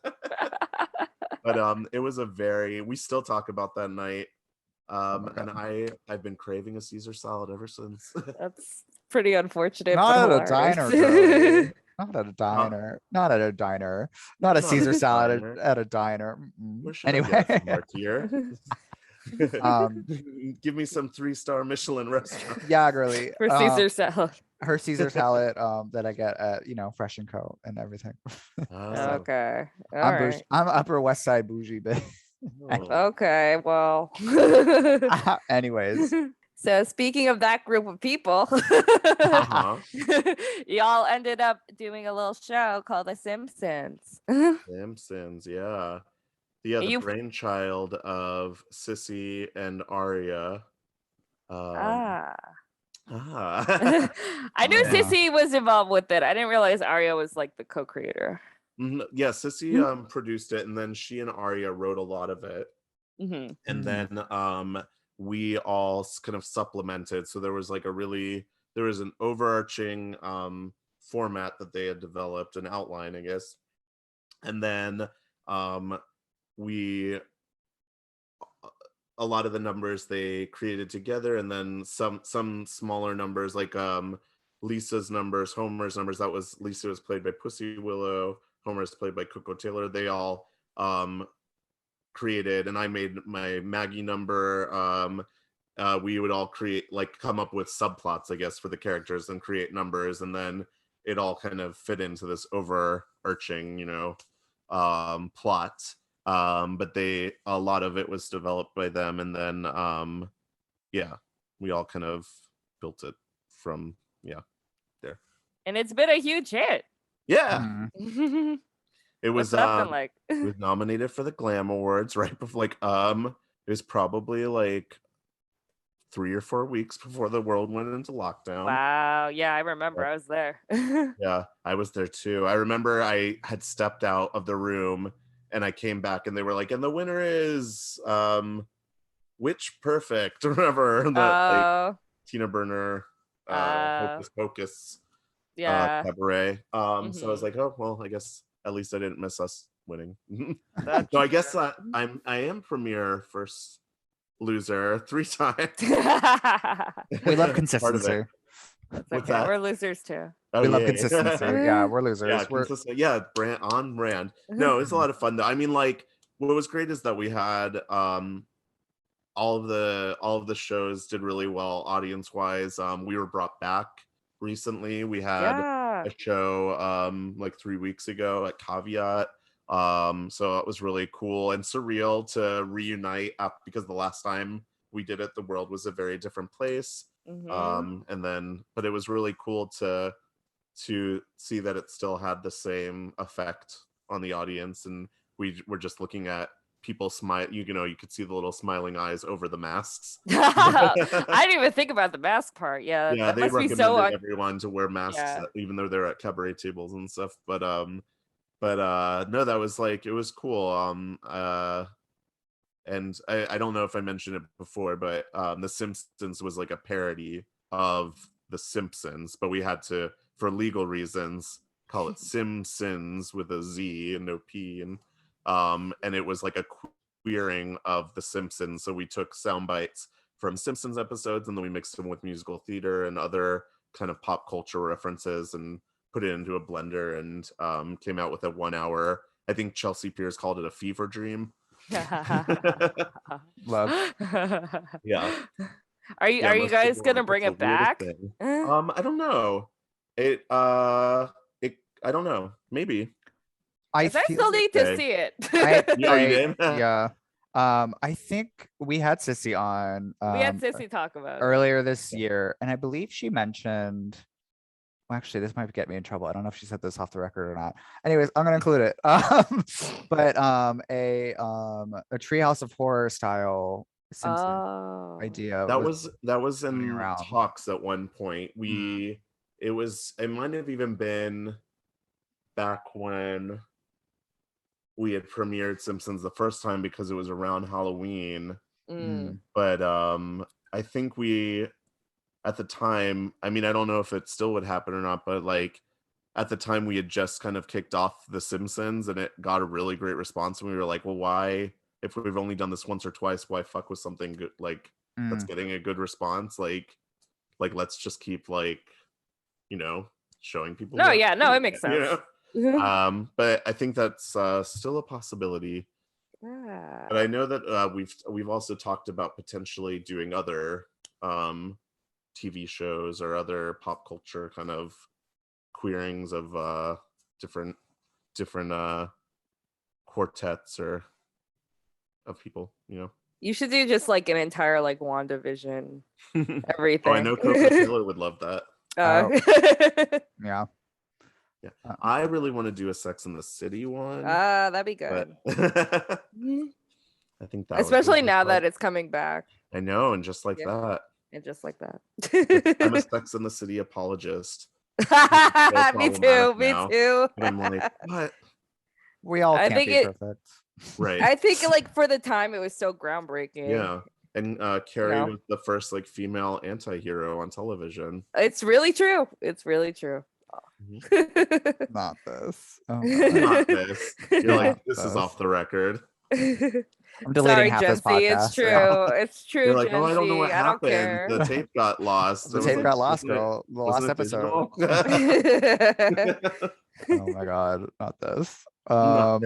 But it was we still talk about that night. And I've been craving a Caesar salad ever since. That's pretty unfortunate. Not but at a diner, hilarious. girl. Not at a diner. Not at a diner. Not a Not Caesar at a salad diner. at a diner. Where should I Anyway, get from Martyr? Give me some 3-star Michelin restaurant. yeah, girly. For Caesar salad. Her Caesar salad that I get at Fresh and Co and everything. Oh. Okay. All I'm right. I'm Upper West Side bougie, but Okay. Well. anyways. So speaking of that group of people, Uh-huh. y'all ended up doing a little show called The Simpsons. Simpsons, yeah. Yeah, the brainchild of Sissy and Arya. I knew Yeah. Sissy was involved with it. I didn't realize Arya was like the co-creator. Yeah, Sissy produced it, and then she and Arya wrote a lot of it. Mm-hmm. And then we all kind of supplemented. So there was like there was an overarching format that they had developed, an outline, I guess. And then a lot of the numbers they created together, and then some smaller numbers like Lisa's numbers, Homer's numbers. That was Lisa was played by Pussy Willow, Homer's played by Coco Taylor. They all created, and I made my Maggie number. We would all come up with subplots, I guess, for the characters and create numbers, and then it all kind of fit into this overarching, plot. But a lot of it was developed by them, and then we all kind of built it from there. And it's been a huge hit. Yeah. It was like it was nominated for the Glam Awards right before it was probably like 3 or 4 weeks before the world went into lockdown. Wow. Yeah, I remember. I was there. Yeah, I was there too. I remember I had stepped out of the room and I came back and they were like, and the winner is Witch Perfect or whatever, the Tina Burner Hocus Pocus cabaret. So I was like, oh well, I guess at least I didn't miss us winning. So I guess I am premiere first loser 3 times. We love consistency. That's What's okay. that? We're losers too. Oh, We love yeah. consistency. Yeah, we're losers. Yeah, We're consistent. Yeah, on brand. No, it's a lot of fun though. I mean, like, what was great is that we had all of the shows did really well audience wise. We were brought back recently. We had a show like 3 weeks ago at Caveat. So it was really cool and surreal to reunite up because the last time we did it, the world was a very different place. But it was really cool to see that it still had the same effect on the audience, and we were just looking at people smile. You could see the little smiling eyes over the masks. I didn't even think about the mask part. Yeah, Yeah, that they must be recommended so everyone to wear masks, even though they're at cabaret tables and stuff. But no, that was like, it was cool. And I don't know if I mentioned it before, but The Simpsons was like a parody of The Simpsons, but we had to, for legal reasons, call it Simpsons with a Z and no P, and it was like a queering of The Simpsons. So we took sound bites from Simpsons episodes and then we mixed them with musical theater and other kind of pop culture references and put it into a blender and came out with a 1 hour. I think Chelsea Piers called it a fever dream. Love. Yeah. Are you Yeah, are you most guys people are gonna like, bring "What's it the weirdest back? thing?" I don't know. It I don't know. Maybe. I 'Cause I feel still need to Okay. see it. Oh, you did? yeah. I think we had Sissy on We had Sissy talk about it. earlier this year, and I believe she mentioned. Well, actually, this might get me in trouble. I don't know if she said this off the record or not. Anyways, I'm gonna include it. But a Treehouse of Horror style Simpson Oh. idea That was floating in around. talks at one point. It might have even been back when we had premiered Simpsons the first time because it was around Halloween. Mm. But I think we at the time, I mean, I don't know if it still would happen or not, but like at the time we had just kind of kicked off The Simpsons and it got a really great response. And we were like, well, why, if we've only done this once or twice, why fuck with something good like that's getting a good response? Like let's just keep like, showing people. No, yeah, no, it makes sense. But I think that's still a possibility. Yeah. But I know that we've also talked about potentially doing other TV shows or other pop culture kind of queerings of different quartets or of people, You should do just like an entire like WandaVision everything. Oh, I know Coco Taylor would love that. Yeah. Yeah, I really want to do a Sex and the City one. That'd be good. I think that especially now that it's coming back. I know, and just like that. And just like that. I'm a Sex and the City apologist. Me too. And I'm like, what? We all can't be perfect. Right. I think like for the time it was so groundbreaking. Yeah. And Carrie was the first like female anti-hero on television. It's really true. It's really true. Not this. Oh, not this. You're like, this is off the record. I'm deleting half this podcast. It's true. It's true. You're like, oh, I don't know what happened. Care. The tape got lost. The tape got lost, girl. The last episode. Oh my god, not this. Not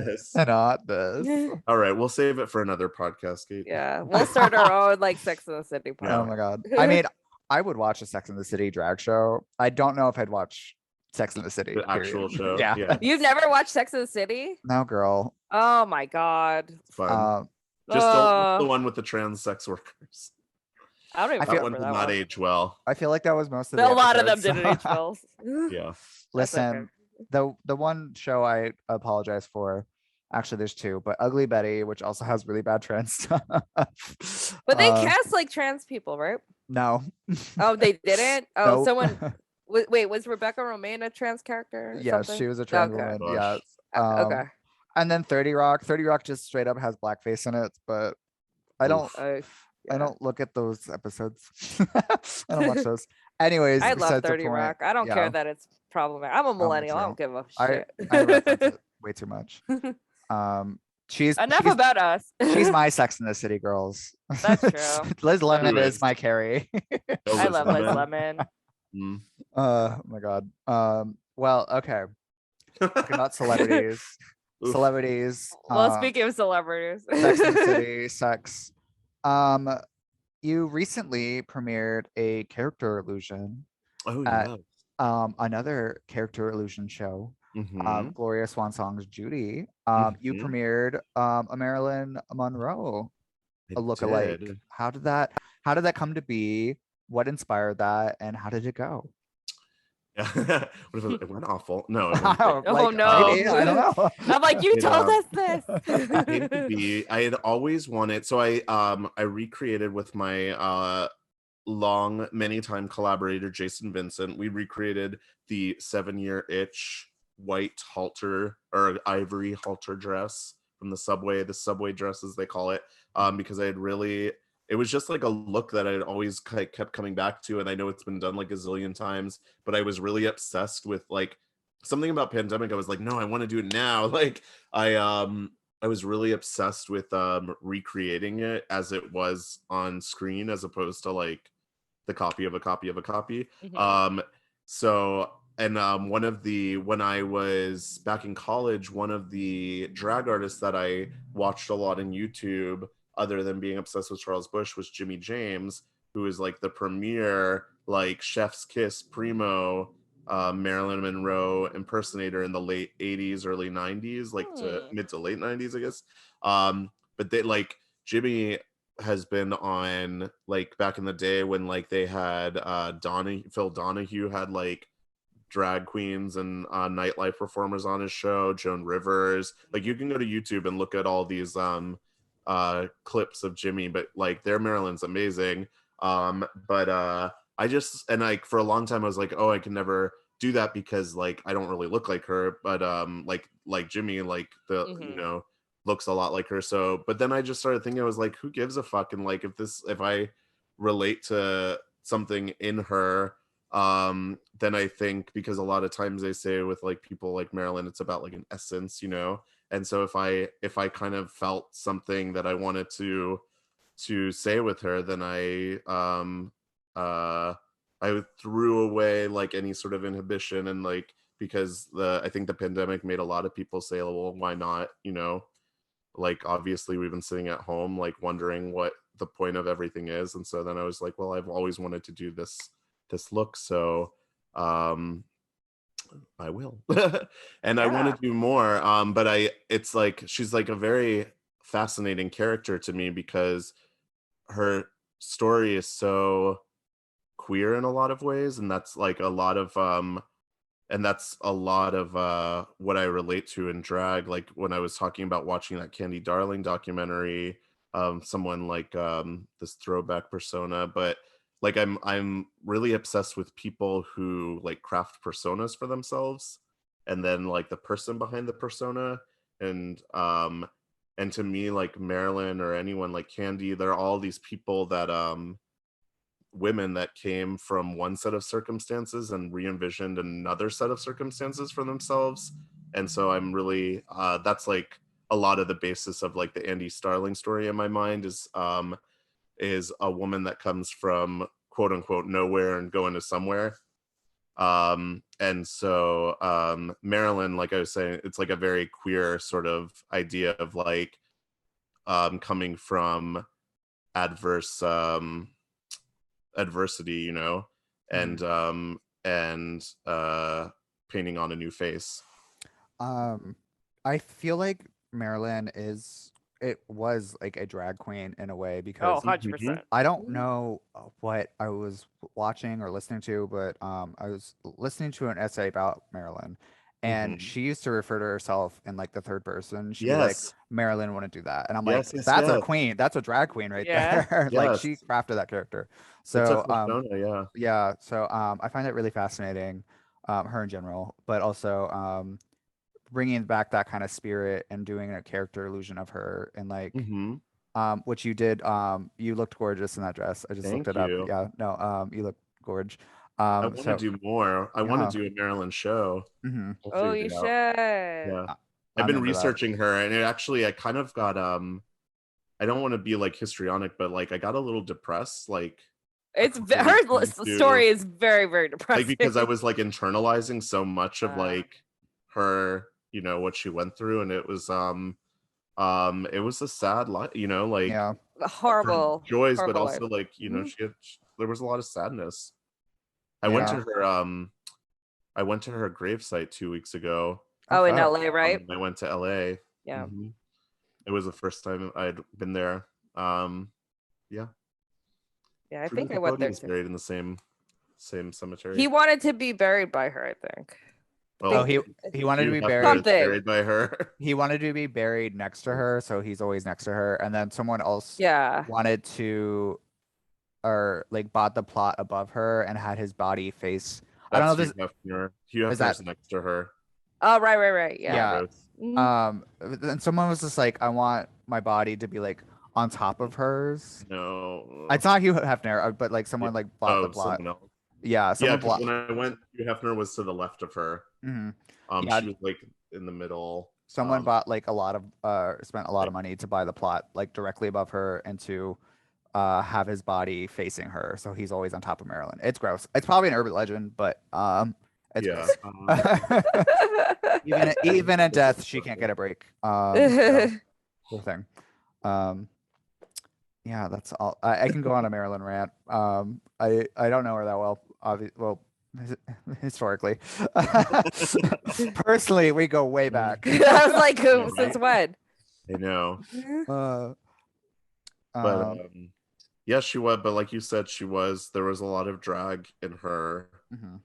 this. All right, we'll save it for another podcast, Kate. Yeah, we'll start our own like Sex and the City podcast. Oh my god. I mean, I would watch a Sex and the City drag show. I don't know if I'd watch Sex and the City. The actual show. Yeah. You've never watched Sex and the City? No, girl. Oh my god. It's fun. Just the one with the trans sex workers. I don't even that one did not age well. I feel like that was most of a lot of them didn't age well. Yeah. Listen, the one show I apologize for, actually there's two, but Ugly Betty, which also has really bad trans stuff. But they cast like trans people, right? No. Oh, they didn't? Oh, Nope. Someone wait, was Rebecca Romaine a trans character? Yes, she was a trans woman. Yes. Okay. And then 30 Rock. 30 Rock just straight up has blackface in it, but I don't I don't look at those episodes. I don't watch those. Anyways, I love 30 Rock. I don't care that it's problematic. I'm a millennial. I don't give a shit. I reference it way too much. She's about us. She's my Sex in the City, girls. That's true. Liz Lemon is my Carrie. I love Liz Lemon. Oh my god. Well, okay. Talking about celebrities. Celebrities. Well, speaking of celebrities, Sex and the City, sex. You recently premiered a character illusion at another character illusion show. Gloria Swansong's Judy. You premiered a Marilyn Monroe, a lookalike. How did that come to be? What inspired that, and how did it go? What if it went awful? No. Oh no! Maybe, I don't know. I'm like, you told us this. I had always wanted, so I recreated with my many time collaborator Jason Vincent. We recreated the 7-year itch white halter or ivory halter dress from the subway dress as they call it, because it was just like a look that I had always kept coming back to, and I know it's been done like a zillion times, but I was really obsessed with like something about pandemic. I was like, no, I want to do it now. Like I was really obsessed with recreating it as it was on screen, as opposed to like the copy of a copy of a copy. So when I was back in college, one of the drag artists that I watched a lot on YouTube, other than being obsessed with Charles Bush, was Jimmy James, who is like the premier like chef's kiss primo Marilyn Monroe impersonator in the late 80s, early 90s, like to mid to late 90s, I guess. But they like Jimmy has been on like back in the day when like they had Phil Donahue had like drag queens and nightlife performers on his show, Joan Rivers. Like you can go to YouTube and look at all these clips of Jimmy, but like their Marilyn's amazing. But I just, and like for a long time I was like, oh, I can never do that because like I don't really look like her, but like Jimmy, like the you know, looks a lot like her. So but then I just started thinking, I was like, who gives a fuck? And like if I relate to something in her, then I think, because a lot of times they say with like people like Marilyn, it's about like an essence, you know. And so if I kind of felt something that I wanted to say with her, then I threw away like any sort of inhibition, and like because I think the pandemic made a lot of people say, well, why not, you know, like obviously we've been sitting at home like wondering what the point of everything is. And so then I was like, well, I've always wanted to do this look, so I will. And I want to do more, but it's like she's like a very fascinating character to me because her story is so queer in a lot of ways, and that's like a lot of what I relate to in drag. Like when I was talking about watching that Candy Darling documentary, someone like this throwback persona, but like I'm really obsessed with people who like craft personas for themselves, and then like the person behind the persona. And to me, like Marilyn or anyone like Candy, they're all these people that women that came from one set of circumstances and re-envisioned another set of circumstances for themselves. And so I'm really that's like a lot of the basis of like the Andy Starling story in my mind is a woman that comes from quote unquote nowhere and going to somewhere. And so Marilyn, like I was saying, it's like a very queer sort of idea of like coming from adversity, you know, and painting on a new face. I feel like Marilyn was like a drag queen in a way, because 100%. I don't know what I was watching or listening to, but I was listening to an essay about Marilyn, and she used to refer to herself in like the third person. She'd be like, Marilyn wouldn't do that, and I'm like, that's a queen, that's a drag queen right there. Like she crafted that character. So yeah, so I find it really fascinating, her in general, but also bringing back that kind of spirit and doing a character illusion of her, and like which you did. You looked gorgeous in that dress. I just looked it up. Yeah, no, you look gorge. I want to do more. I want to do a Marilyn show. Oh, you should. Yeah, I've been researching her, and it actually, I kind of got I don't want to be like histrionic, but like I got a little depressed. Like it's her story is very, very depressing. Like because I was like internalizing so much of like her, you know, what she went through, and it was a sad life, you know, like horrible joys, horrible but also life. like, you know, there was a lot of sadness. I went to her gravesite 2 weeks ago. Oh, in LA, right? I went to LA. Yeah. It was the first time I'd been there. Yeah, I think I went there too. Buried in the same cemetery. He wanted to be buried by her, I think. Oh, he wanted to be buried by her. He wanted to be buried next to her, so he's always next to her. And then someone else wanted to, or like bought the plot above her and had his body face. I don't know if Hugh Hefner's next to her. Oh, right. Yeah. Then someone was just like, I want my body to be like on top of hers. No, it's not Hugh Hefner, but like someone like bought the plot. Yeah, when I went, Hugh Hefner was to the left of her. She was like in the middle. Someone bought like spent a lot of money to buy the plot like directly above her, and to have his body facing her, so he's always on top of Marilyn. It's gross. It's probably an urban legend, but It's Yeah. gross. Even in death, she can't get a break. So, poor thing. Yeah, that's all. I can go on a Marilyn rant. I don't know her that well. Well, historically, personally, we go way back. I was like, Yeah, since right? when? I know. Uh, But um, yeah, she was, but like you said, there was a lot of drag mhm.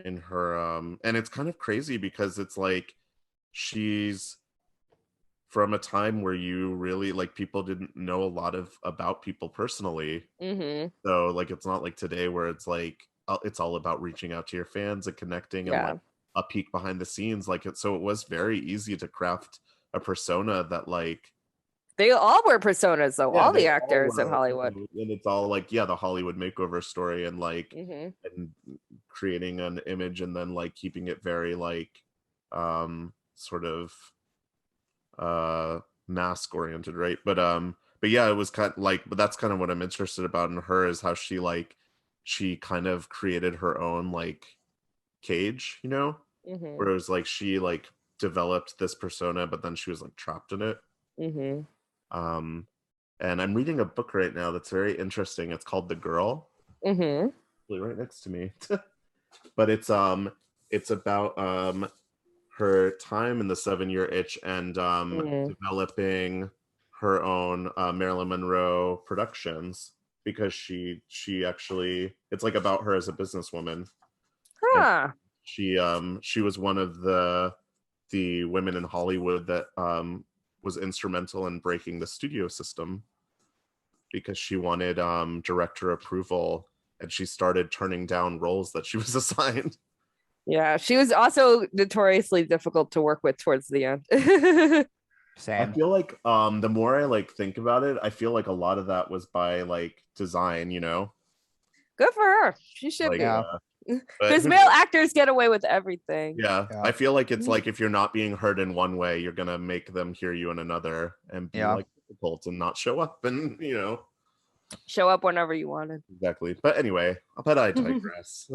in her and it's kind of crazy because it's like she's from a time where you really like people didn't know a lot of about people personally. So like it's not like today where it's like it's all about reaching out to your fans and connecting and Yeah. like a peek behind the scenes. Like so it was very easy to craft a persona that like They all were personas, though. yeah, All the they all actors in were, Hollywood. and it's all like yeah, the Hollywood makeover story and like Mm-hmm. and creating an image and then like keeping it very like sort of mask oriented, right? But yeah, it was kind of like, but that's kind of what I'm interested about in her is how she kind of created her own like cage, you know, Mm-hmm. where it was like she like developed this persona but then she was like trapped in it. Mm-hmm. And I'm reading a book right now that's very interesting. It's called The Girl. Mm-hmm. Really right next to me. But it's about her time in the 7-year itch and developing her own Marilyn Monroe productions because she actually it's like about her as a businesswoman. And Huh. she was one of the women in Hollywood that was instrumental in breaking the studio system because she wanted director approval and she started turning down roles that she was assigned. Yeah, she was also notoriously difficult to work with towards the end. I Same. feel like the more I like think about it, I feel like a lot of that was by like design, you know? Good for her. She should Like be. Yeah. but Because who male knows? actors get away with everything. Yeah. Yeah. I feel like it's like if you're not being heard in one way, you're gonna make them hear you in another and be Yeah. like difficult and not show up and you know. Show up whenever you wanted. Exactly. But anyway, but I digress.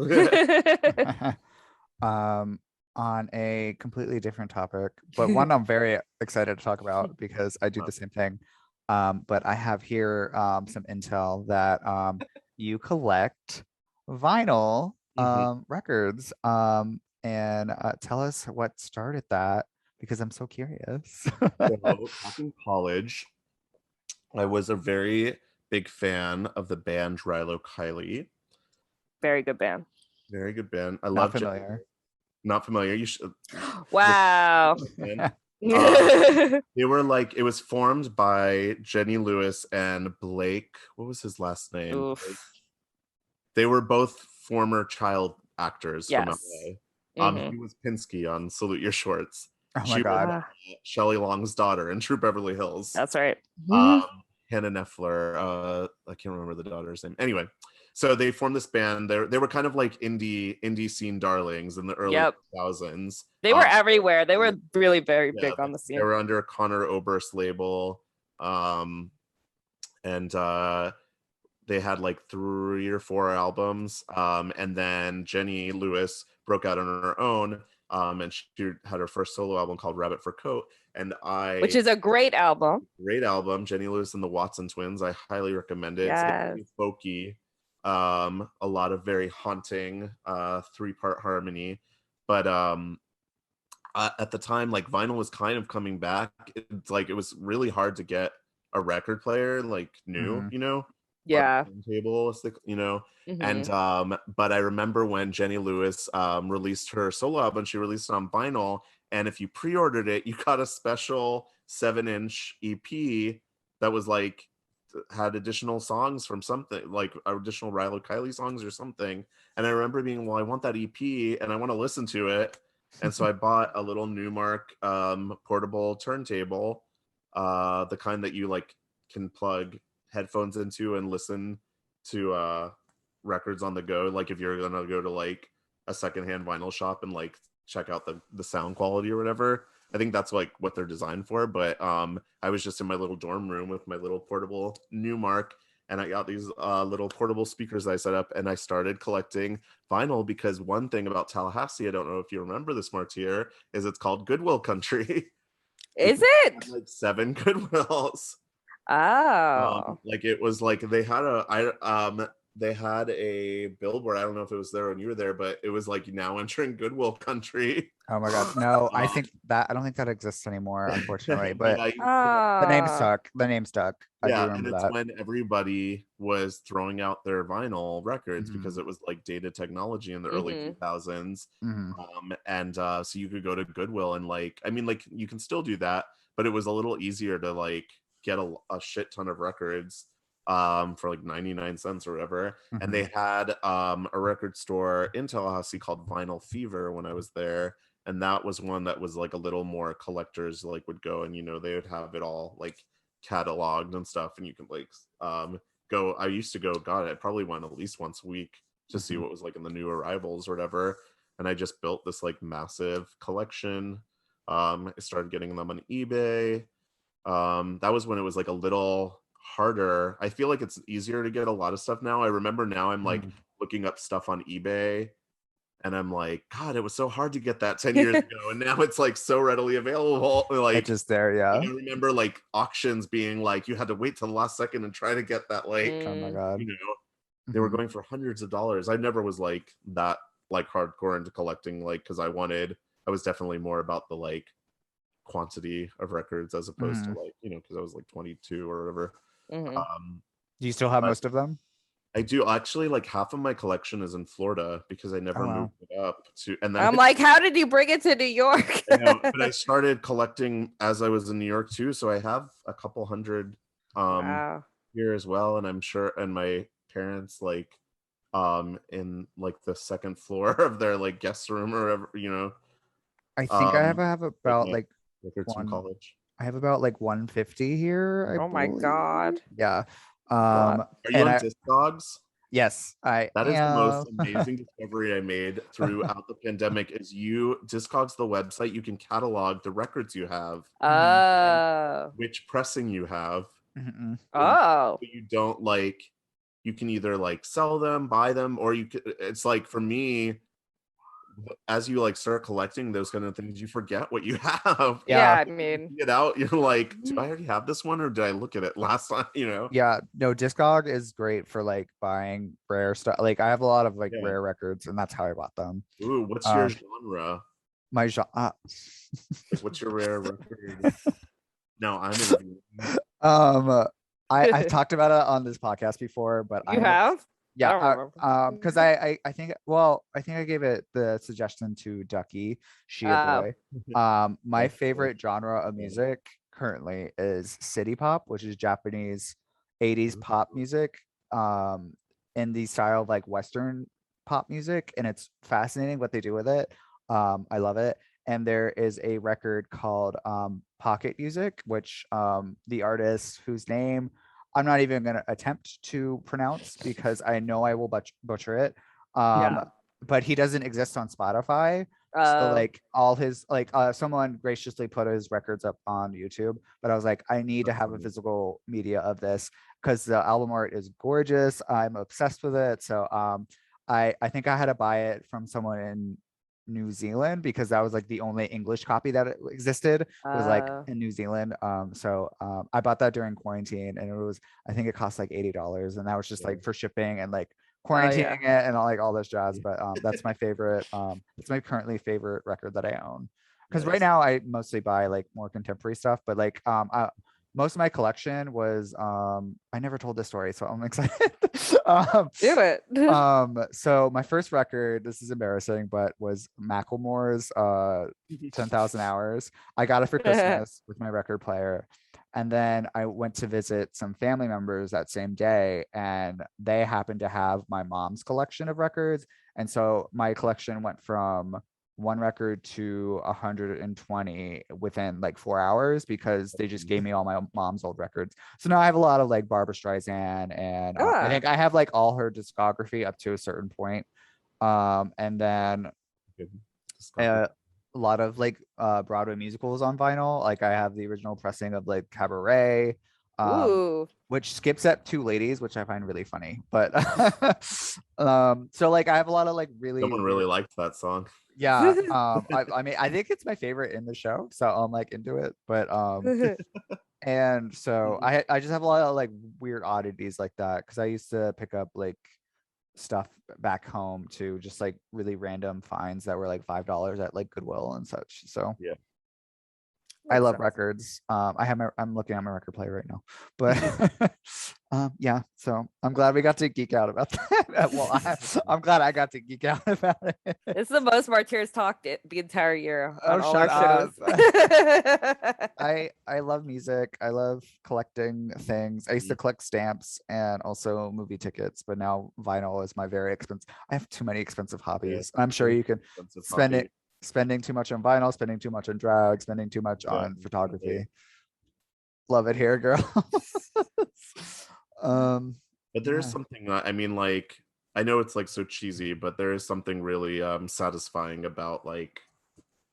On a completely different topic, but one I'm very excited to talk about because I do the same thing. But I have here some intel that you collect vinyl records. And tell us what started that because I'm so curious. So back in college, I was a very big fan of the band Rilo Kiley. Very good band. Very good band. I Not love familiar. Not familiar. You should. Wow. They were like it was formed by Jenny Lewis and Blake. What was his last name? Oof. They were both former child actors from Yes. LA. He was Pinsky on Salute Your Shorts. Oh my She God. was Shelley Long's daughter in True Beverly Hills. That's right. Hannah Neffler. I can't remember the daughter's name. Anyway, so they formed this band. They were kind of like indie scene darlings in the early 2000s. They were everywhere. They were really very big on the scene. They were under a Connor Oberst label. And they had like 3 or 4 albums. And then Jenny Lewis broke out on her own. And she had her first solo album called Rabbit for Coat. Which is a great album. Great album. Jenny Lewis and the Watson Twins. I highly recommend it. Yes. It's folky. A lot of very haunting 3-part harmony. But at the time, like vinyl was kind of coming back. It's like it was really hard to get a record player like new, you know? Yeah. Table, you know. And but I remember when Jenny Lewis released her solo album, she released it on vinyl, and if you pre-ordered it, you got a special 7-inch EP that was like had additional songs from something like additional Rilo Kiley songs or something. And I remember being, well, I want that EP and I want to listen to it. And so I bought a little Newmark portable turntable, the kind that you like can plug headphones into and listen to records on the go. Like if you're gonna go to like a secondhand vinyl shop and like check out the sound quality or whatever. I think that's like what they're designed for. But I was just in my little dorm room with my little portable Newmark, and I got these little portable speakers I set up, and I started collecting vinyl because one thing about Tallahassee, I don't know if you remember this, Martyr, is it's called Goodwill Country. Is It it? had, like 7 Goodwills. Oh. Like it was like they had a billboard. I don't know if it was there when you were there, but it was like now entering Goodwill Country. Oh my god. No, I don't think that exists anymore, unfortunately. But I the name Ah. stuck. The name stuck. I do yeah, and remember it's that. when everybody was throwing out their vinyl records because Mhm. it was like dated technology in the early Mhm. 2000s. Mhm. And so you could go to Goodwill and like, I mean, like you can still do that, but it was a little easier to like get a shit ton of records for like 99 cents or whatever. And they had a record store in Tallahassee called Vinyl Fever when I was there. And that was one that was like a little more collectors like would go, and they would have it all like cataloged and stuff, and you can like go. I used to go, god, I probably went at least once a week to see what was like in the new arrivals or whatever. And I just built this like massive collection. I started getting them on eBay. That was when it was like a little harder. I feel like it's easier to get a lot of stuff now. I remember now I'm like looking up stuff on eBay, and I'm like, god, it was so hard to get that 10 years ago, and now it's like so readily available. Like It's just there, yeah. I remember like auctions being like you had to wait till the last second and try to get that like Oh my god. they were going for hundreds of dollars. I never was like that like hardcore into collecting, like because I was definitely more about the like quantity of records as opposed to like because I was like 22 or whatever. Do you still have but most of them? I do actually. Like half of my collection is in Florida because I never moved it up to. And then I'm like, how did you bring it to New York? I know, but I started collecting as I was in New York too, so I have a couple hundred Wow. here as well, and I'm sure. And my parents like in like the second floor of their like guest room or whatever. I think I have about my like records from college. I have about like 150 here. I Oh my believe. god. Yeah. Are you on Discogs? Yes, I That is am. the most amazing discovery I made throughout the pandemic. Is Discogs, the website, you can catalog the records you have, which pressing you have. Oh. You don't like. You can either like sell them, buy them, or you could. It's like for me, as you like start collecting those kind of things, you forget what you have. Yeah, I mean, get out. You're like, do I already have this one, or did I look at it last time? Yeah, no, Discog is great for like buying rare stuff. Like I have a lot of like rare records, and that's how I bought them. Ooh, what's your genre? My genre. Like, what's your rare record? No, I'm interviewing. I've talked about it on this podcast before, but you have. Yeah, because I think I gave it the suggestion to Ducky, she a boy. My favorite genre of music currently is city pop, which is Japanese 80s pop music, in the style of like Western pop music, and it's fascinating what they do with it. I love it. And there is a record called Pocket Music, which the artist whose name I'm not even going to attempt to pronounce because I know I will butcher it. But he doesn't exist on Spotify. So like all his someone graciously put his records up on YouTube, but I was like, I need to have a physical media of this because the album art is gorgeous. I'm obsessed with it. So I think I had to buy it from someone in New Zealand because that was like the only English copy that existed was like in New Zealand. So I bought that during quarantine, and I think it cost like $80, and that was just like for shipping and like quarantining it and all this jazz. But that's my favorite. It's my currently favorite record that I own because right now I mostly buy like more contemporary stuff. But like most of my collection was I never told this story, so I'm excited. Do it. So my first record, this is embarrassing, but was Macklemore's 10,000 Hours. I got it for Christmas with my record player. And then I went to visit some family members that same day, and they happened to have my mom's collection of records. And so my collection went from one record to 120 within like 4 hours because they just gave me all my mom's old records. So now I have a lot of like Barbra Streisand, and I think I have like all her discography up to a certain point. And then a lot of like Broadway musicals on vinyl. Like I have the original pressing of like Cabaret. Ooh. which skips at two ladies, which I find really funny. But so like I have a lot of like really Someone really liked that song. yeah. I mean I think it's my favorite in the show, so I'm like into it. But and so I just have a lot of like weird oddities like that because I used to pick up like stuff back home to just like really random finds that were like $5 at like Goodwill and such. So Yeah. I love sense. records. I'm looking at my record player right now, but yeah. So I'm glad we got to geek out about that. Well, I'm glad I got to geek out about it. It's the most Martyrs talked the entire year on Oh, all our shut shows. I love music. I love collecting things. I used to collect stamps and also movie tickets, but now vinyl is my very expensive. I have too many expensive hobbies. I'm sure you can spending too much on vinyl, spending too much on drag, spending too much on photography. Love it here, girl. But there is something I mean, like, I know it's like so cheesy, but there is something really satisfying about like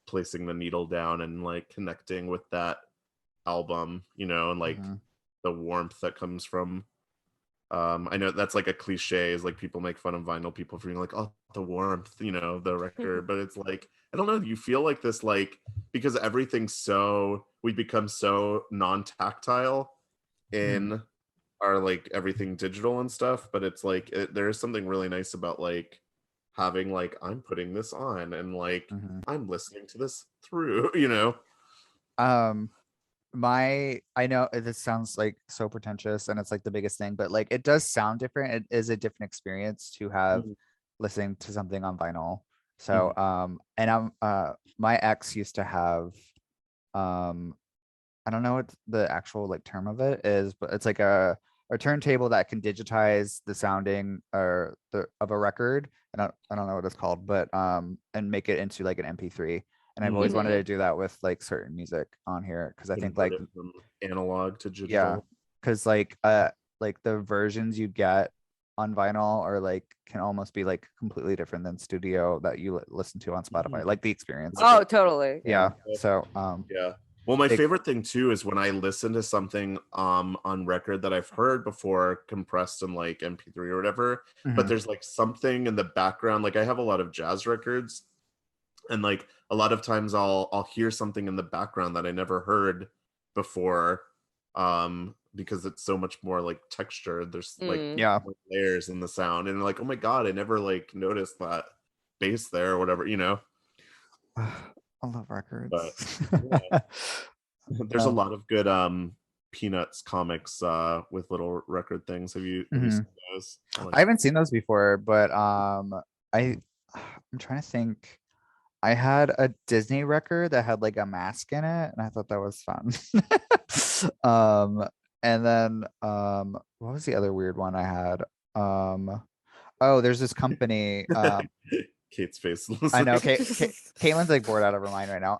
placing the needle down and like connecting with that album, you know, and like the warmth that comes from I know that's like a cliche, is like people make fun of vinyl people for being like, oh, the warmth, you know, the record. But it's like, I don't know, you feel like this, like, because everything's so, we become so non-tactile in our like everything digital and stuff, but it's like there is something really nice about like having like, I'm putting this on and like I'm listening to this through, you know. I know this sounds like so pretentious and it's like the biggest thing, but like it does sound different. It is a different experience to have listening to something on vinyl. So and my ex used to have I don't know what the actual like term of it is, but it's like a turntable that can digitize the sounding or of a record, and I don't know what it's called, but and make it into like an MP3. And I've always wanted to do that with like certain music on here because I think like from analog to digital. Yeah, because like the versions you get on vinyl or like can almost be like completely different than studio that you listen to on Spotify, like the experience. Oh, totally. Yeah. So yeah. Well, my favorite thing too is when I listen to something on record that I've heard before compressed in like MP3 or whatever, but there's like something in the background. Like I have a lot of jazz records, and like a lot of times I'll hear something in the background that I never heard before, because it's so much more like textured. There's like more layers in the sound, and like, oh my god, I never like noticed that bass there or whatever, you know. I love records. But there's a lot of good Peanuts comics with little record things. Have you seen those? I haven't seen those before, but I'm trying to think. I had a Disney record that had like a mask in it, and I thought that was fun. And then what was the other weird one I had? Oh, there's this company. Kate's face. I know. Caitlin's like bored out of her mind right now.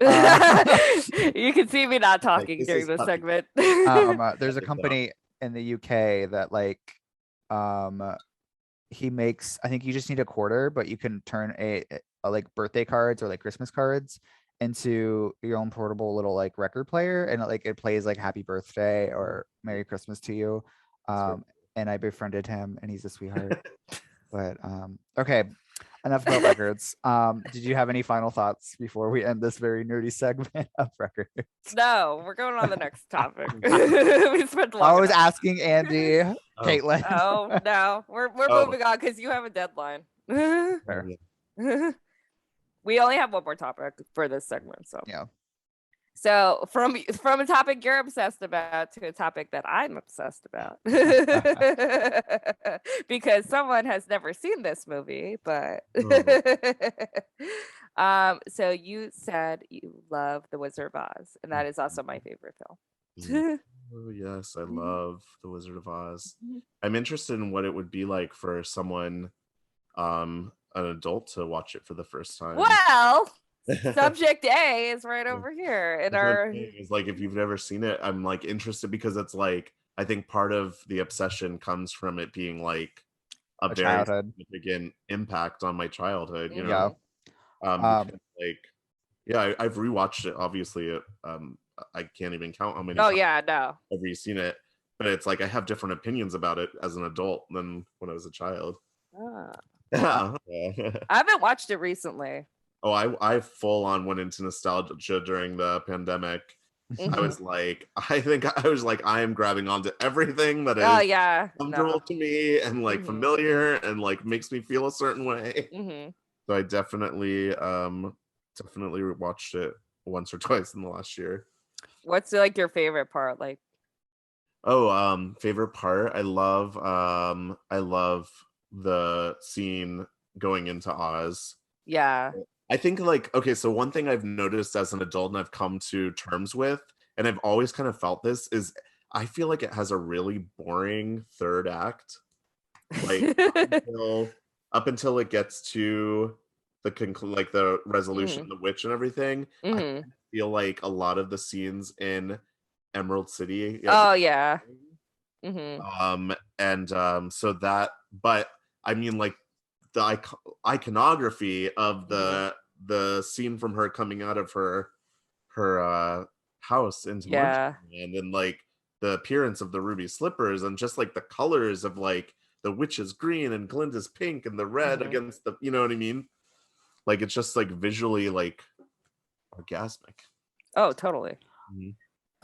You can see me not talking during this segment. There's a company in the UK that like he makes, I think you just need a quarter, but you can turn a like birthday cards or like Christmas cards into your own portable little like record player, and it plays like happy birthday or Merry Christmas to you. And I befriended him and he's a sweetheart. But okay, enough about records. Did you have any final thoughts before we end this very nerdy segment of records? No, we're going on the next topic. We spent long I was enough. asking Andy, Caitlin. Oh no, we're moving on because you have a deadline. We only have one more topic for this segment, so yeah. So from a topic you're obsessed about to a topic that I'm obsessed about, because someone has never seen this movie, but so you said you love The Wizard of Oz, and that is also my favorite film. Oh yes, I love The Wizard of Oz. I'm interested in what it would be like for someone, an adult, to watch it for the first time. Well, subject A is right over here in our. It's like, if you've never seen it, I'm like interested because it's like, I think part of the obsession comes from it being like a very childhood. significant impact on my childhood. You Yeah. know, because, like, yeah, I've rewatched it. Obviously, I can't even count how many. Oh yeah, no. Have you seen it? but it's like I have different opinions about it as an adult than when I was a child. Ah. Yeah. I haven't watched it recently. Oh, I full on went into nostalgia during the pandemic. I was like, I am grabbing onto everything that is Oh yeah, comfortable to me and like Mhm. familiar and like makes me feel a certain way. hmm So I definitely watched it once or twice in the last year. What's like your favorite part? Like, Oh, favorite part. I love the scene going into Oz. yeah, I think like, okay, so one thing I've noticed as an adult and I've come to terms with, and I've always kind of felt this, is I feel like it has a really boring third act. Like up until it gets to the like the resolution, the witch and everything. I feel like a lot of the scenes in Emerald City. Oh yeah. So that, but I mean, like the iconography of the scene from her coming out of her house into Yeah. Munchkin, and like the appearance of the ruby slippers, and just like the colors of like the witch's green and Glinda's pink and the red against the, you know what I mean? Like it's just like visually like orgasmic. Oh, totally.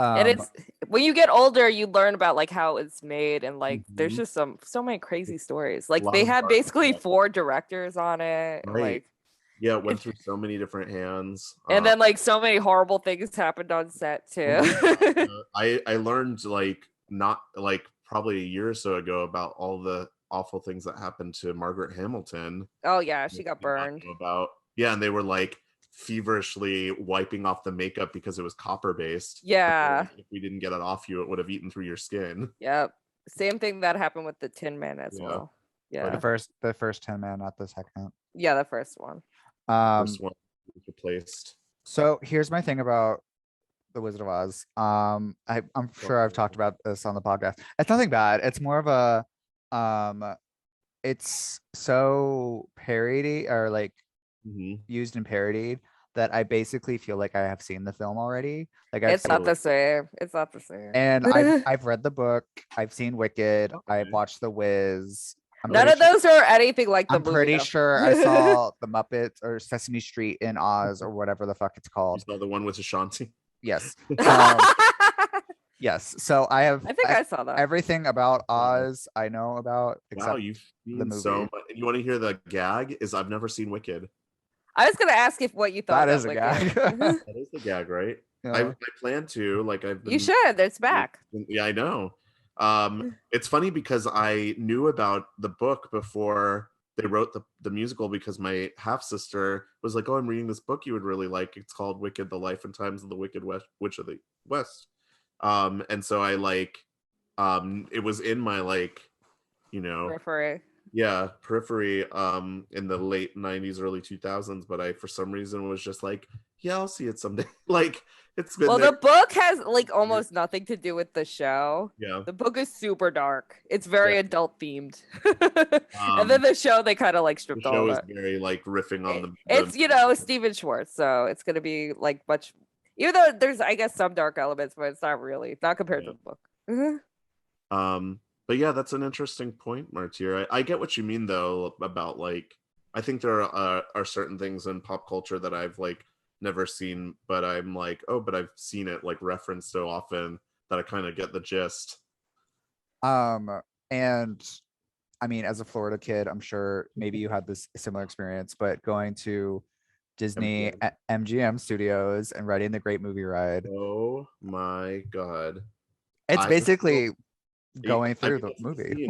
Um, And it's when you get older, you learn about like how it's made, and like there's just so many crazy stories. Like they had basically 4 directors on it. Right. Like yeah, it went through so many different hands. And then like so many horrible things happened on set too. I learned like not like probably a year or so ago about all the awful things that happened to Margaret Hamilton. Oh yeah, she got burned. And they were like feverishly wiping off the makeup because it was copper based. Yeah. If we didn't get it off you, it would have eaten through your skin. Yep. Same thing that happened with the Tin Man as well. Yeah. The first Tin Man, not the second. Yeah, the first one. First one was replaced. So here's my thing about the Wizard of Oz. I'm sure I've talked about this on the podcast. It's nothing bad. It's more of a it's so parody or like used and parodied that I basically feel like I have seen the film already. Like it's not the same. It's not the same. And I've read the book. I've seen Wicked. I've watched The Wiz. None of those are anything like the I'm movie. pretty sure I saw the Muppets or Sesame Street in Oz or whatever the fuck it's called. You saw the one with Ashanti? Yes. Yes. So I think I saw that. Everything about Oz I know about except wow, you've seen the movie. So much. And you want to hear the gag? Is I've never seen Wicked. I was gonna ask if what you thought. That is a gag. That is the gag, right? Yeah. I plan to. Like You should. It's back. Yeah, I know. It's funny because I knew about the book before they wrote the musical, because my half sister was like, "Oh, I'm reading this book you would really like. It's called Wicked: The Life and Times of the Wicked Witch of the West." And so I like, it was in my like, you know, periphery in the late 90s, early 2000s, but I for some reason was just like, yeah, I'll see it someday. Like it's been the book has like almost nothing to do with the show. Yeah, the book is super dark. It's very adult themed. And then the show, they kind of like stripped all that. The show is very like riffing on it's Steven Schwartz, so it's gonna be like much, even though there's I guess some dark elements, but it's not really, not compared to the book. But yeah, that's an interesting point, Martyr. I get what you mean though about like, I think there are certain things in pop culture that I've like never seen, but I'm like, oh, but I've seen it like referenced so often that I kind of get the gist. And I mean, as a Florida kid, I'm sure maybe you had this similar experience, but going to Disney MGM Studios and riding the Great Movie Ride. Oh my god! It's basically going through the movie.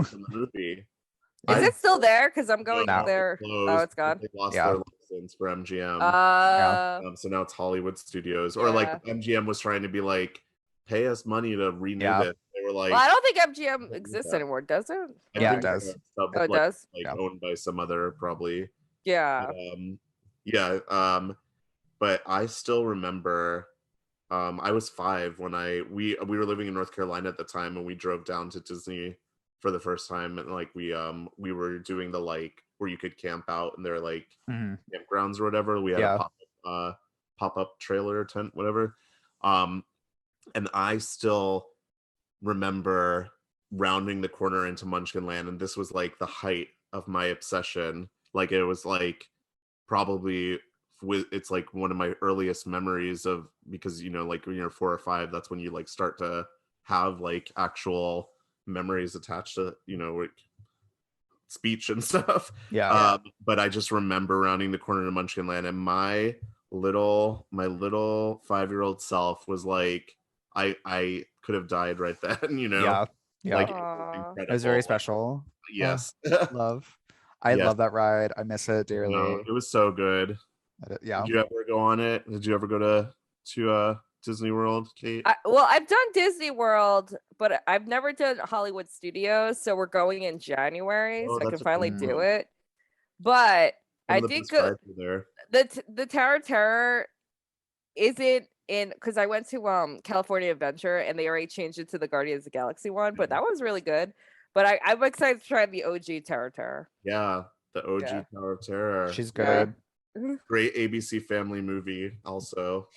Is it still there? Because I'm going there. Oh, it's gone. They lost their license for MGM. So now it's Hollywood Studios, or like MGM was trying to be like, pay us money to renew it. They were like, well, I don't think MGM exists anymore, does it? Yeah, it does. It does. Like owned by some other probably. Yeah. But I still remember. I was 5 when we were living in North Carolina at the time, and we drove down to Disney for the first time, and like we were doing the like where you could camp out in their like campgrounds or whatever. We had a pop-up trailer tent, whatever. And I still remember rounding the corner into Munchkinland, and this was like the height of my obsession. Like it was like probably it's like one of my earliest memories of, because you know, like when you're 4 or 5, that's when you like start to have like actual memories attached to, you know, like speech and stuff. Yeah. But I just remember rounding the corner to Munchkinland, and my little 5-year-old self was like, I could have died right then, you know. Yeah. Yeah. Like Aw. It was very incredible. special. Yes. Love. I Yes. love that ride. I miss it dearly. No, it was so good. Yeah. Did you ever go on it? Did you ever go to Disney World, Kate? Well, I've done Disney World, but I've never done Hollywood Studios, so we're going in January, Oh, so I that's can a finally good do one. it. But Some I of the did best go. rides are there. The Tower of Terror isn't in, because I went to California Adventure and they already changed it to the Guardians of the Galaxy one, but that was really good. But I'm excited to try the OG Terror. Yeah, the OG Yeah. Tower of Terror. She's Yeah. good. Great ABC family movie also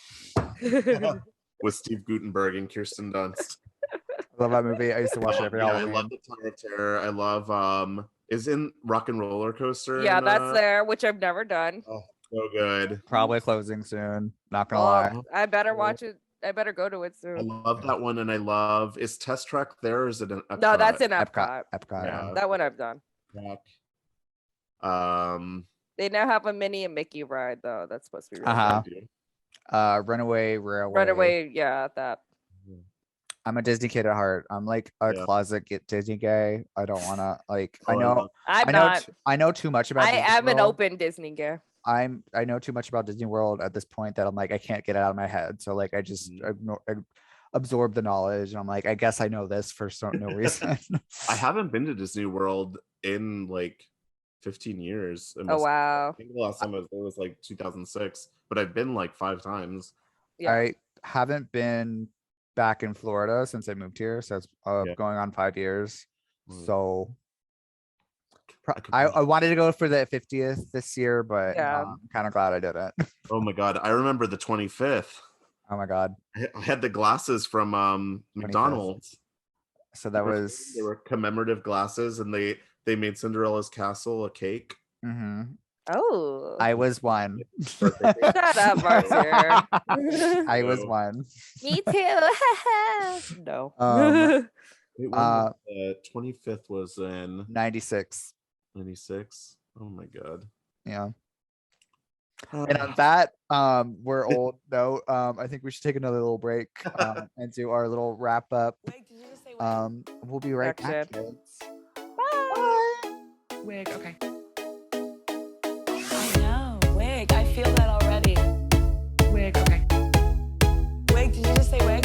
with Steve Guttenberg and Kirsten Dunst. I love that movie. I used to watch it every Yeah, I Halloween. love the Tower of Terror. I love is in Rock and Roller Coaster. Yeah, in, that's there, which I've never done. Oh, so good. Probably closing soon. Not gonna Well, lie. I better watch it. I better go to it I soon. love that one, and I love, is Test Track there, or is it an Epcot? No, that's in Epcot. Epcot. Epcot. Yeah. That one I've done. Track. They now have a Minnie and Mickey ride though. That's supposed to be really Uh-huh. I do. Runaway Railway. Runaway. Yeah, that. I'm a Disney kid at heart. I'm like a Yeah. closet Disney gay. I don't want to like. I Oh, know. love- I'm I know. not. I know too much about. I Disney am an World. open Disney gay. I know too much about Disney World at this point that I'm like I can't get it out of my head. So like I just absorb the knowledge, and I'm like I guess I know this for no reason. I haven't been to Disney World in like 15 years. It Oh must- wow. I think the last time it was like 2006, but I've been like 5 times. Yeah. I haven't been back in Florida since I moved here, so it's Yeah. going on 5 years. Mm. So could I wanted to go for the 50th this year, but Yeah. I'm kind of glad I didn't. Oh my god, I remember the 25th. Oh my god! I had the glasses from McDonald's. So that was. They were commemorative glasses, and they made Cinderella's castle a cake. Mhm. Oh. I was one. Shut up, Martyr. I was one. Me too. No. Wait, when was the 25th was in 96. 96. Oh my god. Yeah. And on that, we're old. No, I think we should take another little break and do our little wrap up. Wait, did you just say wait? We'll be right back, Action. kids. Wig. Okay. I know. Wig. I feel that already. Wig. Okay. Wig. Did you just say wig?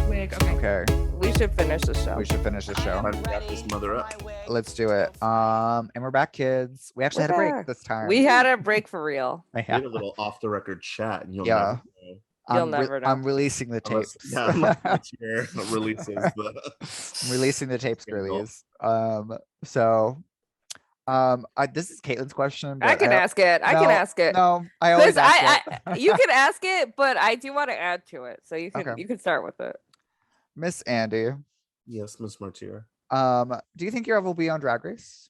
Wig. Okay. Okay, We should finish the show. we should finish the show. I am Let's wrap ready this mother for up. my wig. Let's do it. And we're back, kids. We actually We're had a break back. this time. We had a break for real. We had a little off the record chat, and you'll Yeah. never know. You'll never know. I'm releasing the Unless- tapes. yeah, unless Martyr releases the. I'm releasing the tapes, Single. girlies. This is Caitlin's question. I but can ask it. I can no, ask it. No, I always Because ask it. you can ask it, but I do want to add to it. So you can Okay. you can start with it. Miss Andy, Yes, Miss Martyr. do you think you ever will be on Drag Race?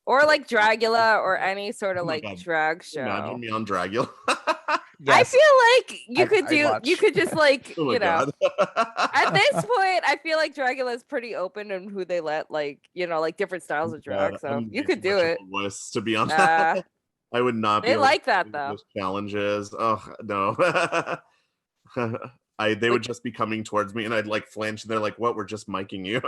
Or like Dragula or any sort of Oh my like God. drag show. Imagine me on Dragula. I feel like you could I'd do watch. you could just like Oh my you know god. at this point I feel like Dragula is pretty open in who they let like like different styles of drag. So I'm you way could too do much of it. a wuss, to be honest. Uh, I would not be they able like to that, do though. those challenges. Oh no. They would just be coming towards me, and I'd like flinch, and they're like, "What? We're just miking you."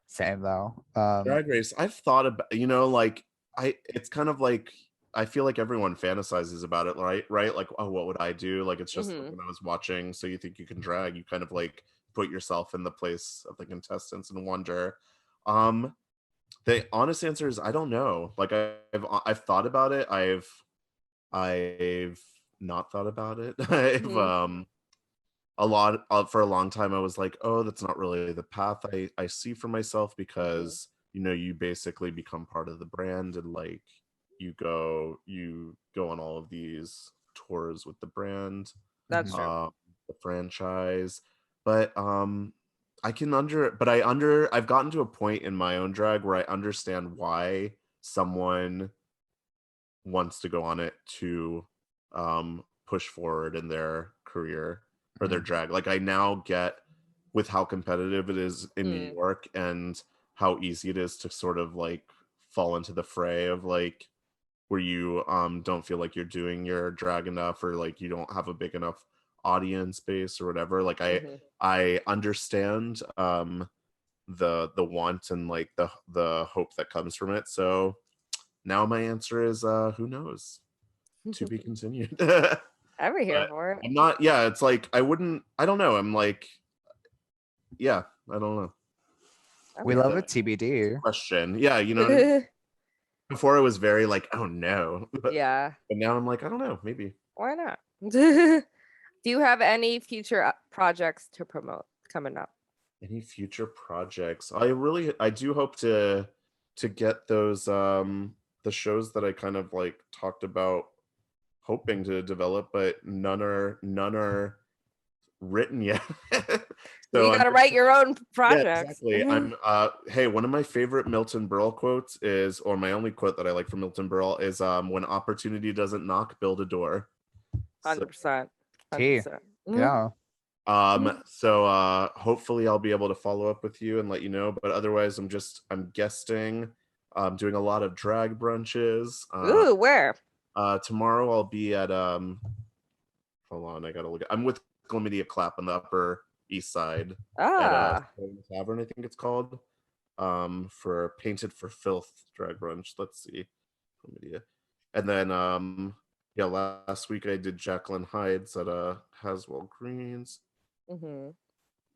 Same though. Drag Race. I've thought about, like it's kind of like, I feel like everyone fantasizes about it, right? Like, oh, what would I do? Like, it's just like Mhm. when I was watching So You Think You Can Drag, you kind of like put yourself in the place of the contestants and wonder. The honest answer is I don't know. Like, I've thought about it. I've not thought about it. Mhm. For a long time I was like, oh, that's not really the path I see for myself, because you basically become part of the brand, and like you go on all of these tours with the brand, That's true. the franchise. but I've gotten to a point in my own drag where I understand why someone wants to go on it to push forward in their career or their drag. Like I now get with how competitive it is in New York and how easy it is to sort of like fall into the fray of like where you don't feel like you're doing your drag enough or like you don't have a big enough audience base or whatever. Like I understand the want and like the hope that comes from it. So now my answer is who knows, to be continued. I'm here But for it. I'm not, it's like I don't know, I'm like, I don't know. We love a TBD Question. Yeah, you know what I mean? Before it was very like, oh no. Yeah. But now I'm like, I don't know, maybe. Why not? Do you have any future projects to promote coming up? Any future projects? I do hope to get those the shows that I kind of like talked about hoping to develop, but none are written yet. So you gotta write your own projects. Yeah, exactly. I'm hey, one of my favorite Milton Berle quotes is, or my only quote that I like from Milton Berle is when opportunity doesn't knock, build a door. 100%. T. Yeah. So hopefully I'll be able to follow up with you and let you know, but otherwise I'm guesting, doing a lot of drag brunches. Ooh, where? Tomorrow I'll be at hold on, I gotta look I'm with Chlamydia Clap on the Upper East Side at Starling Tavern, I think it's called, for Painted for Filth drag brunch. Let's see, Chlamydia. And then last week I did Jacqueline Hyde's at Haswell Greens.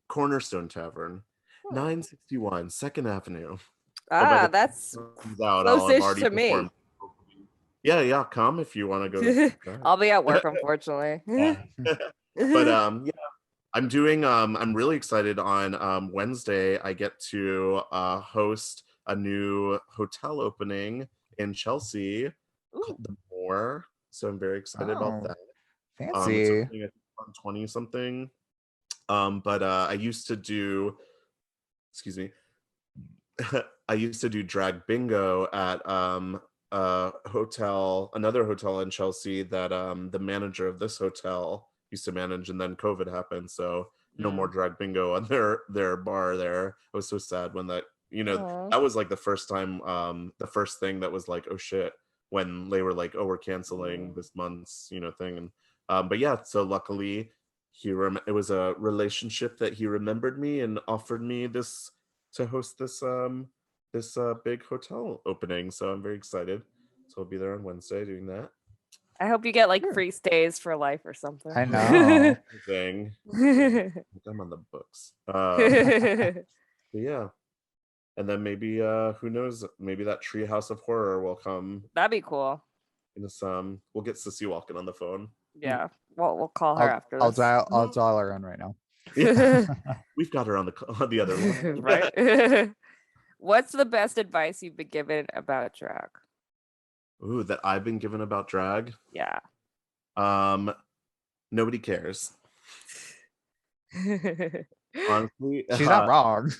Cornerstone Tavern, 961 2nd Avenue. That's closest to me. Yeah, come if you want to go. I'll be at work, unfortunately. But I'm doing I'm really excited. On Wednesday I get to host a new hotel opening in Chelsea called the Moor, so I'm very excited about that. Fancy. It's on 20 something. But I used to do, excuse me, I used to do drag bingo at another hotel in Chelsea that the manager of this hotel used to manage, and then COVID happened, so no more drag bingo on their bar there. I was so sad when that, that was like the first time, the first thing that was like, oh shit, when they were like, oh, we're canceling this month's thing. And but yeah, so luckily it was a relationship that he remembered me and offered me this to host this big hotel opening, so I'm very excited. So I'll be there on Wednesday doing that. I hope you get like free stays for life or something. I know. Thing. I'm on the books. Yeah. And then maybe who knows, maybe that Treehouse of Horror will come. That'd be cool. We'll get Sissy walking on the phone. Yeah. We'll call her after this. I'll dial her in right now. Yeah. We've got her on the other one. Right. What's the best advice you've been given about drag? Ooh, that I've been given about drag? Yeah. Nobody cares. Honestly, she's not wrong.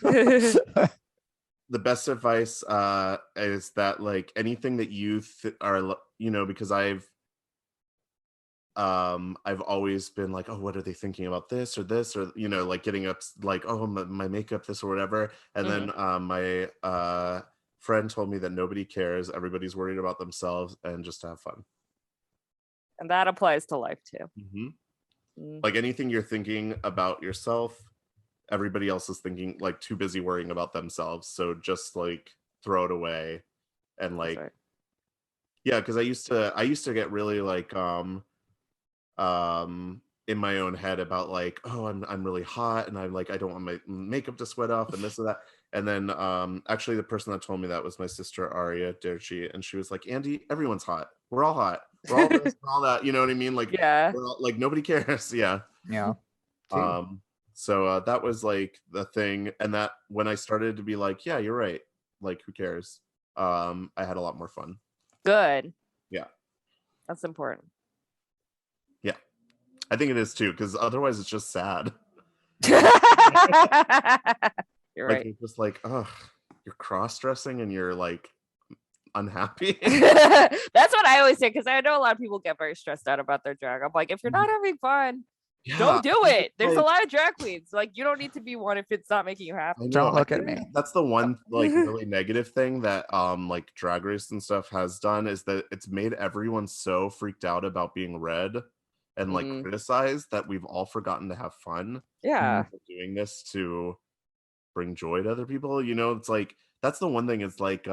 The best advice is that like anything that you are, because I've always been like, oh, what are they thinking about this or like getting up like, oh, my makeup this or whatever, and then my friend told me that nobody cares, everybody's worried about themselves, and just to have fun. And that applies to life too. Like anything you're thinking about yourself, everybody else is thinking, like, too busy worrying about themselves, so just like throw it away. And like yeah, because I used to get really like in my own head about like, oh, I'm really hot and I'm like, I don't want my makeup to sweat off and this and that. And then actually the person that told me that was my sister Aria Derchi, and she was like, Andy, everyone's hot, we're all hot, we're all this and all that, you know what I mean? Like, yeah, we're all, like, nobody cares. Yeah. So that was like the thing, and that when I started to be like, yeah, you're right, like, who cares, I had a lot more fun. Good. Yeah, that's important. Yeah, I think it is too, because otherwise it's just sad. You're Like right. you're just like, ugh, you're cross-dressing and you're like unhappy. That's what I always say, because I know a lot of people get very stressed out about their drag. I'm like, if you're not having fun, Yeah, don't do I think it. it's There's a like- lot of drag queens. Like, you don't need to be one if it's not making you happy. I know. Don't look I at think me. That's the one like really negative thing that like Drag Race and stuff has done, is that it's made everyone so freaked out about being read and like Mhm. criticized that we've all forgotten to have fun. Yeah. We're doing this to bring joy to other people. You know, it's like that's the one thing. It's like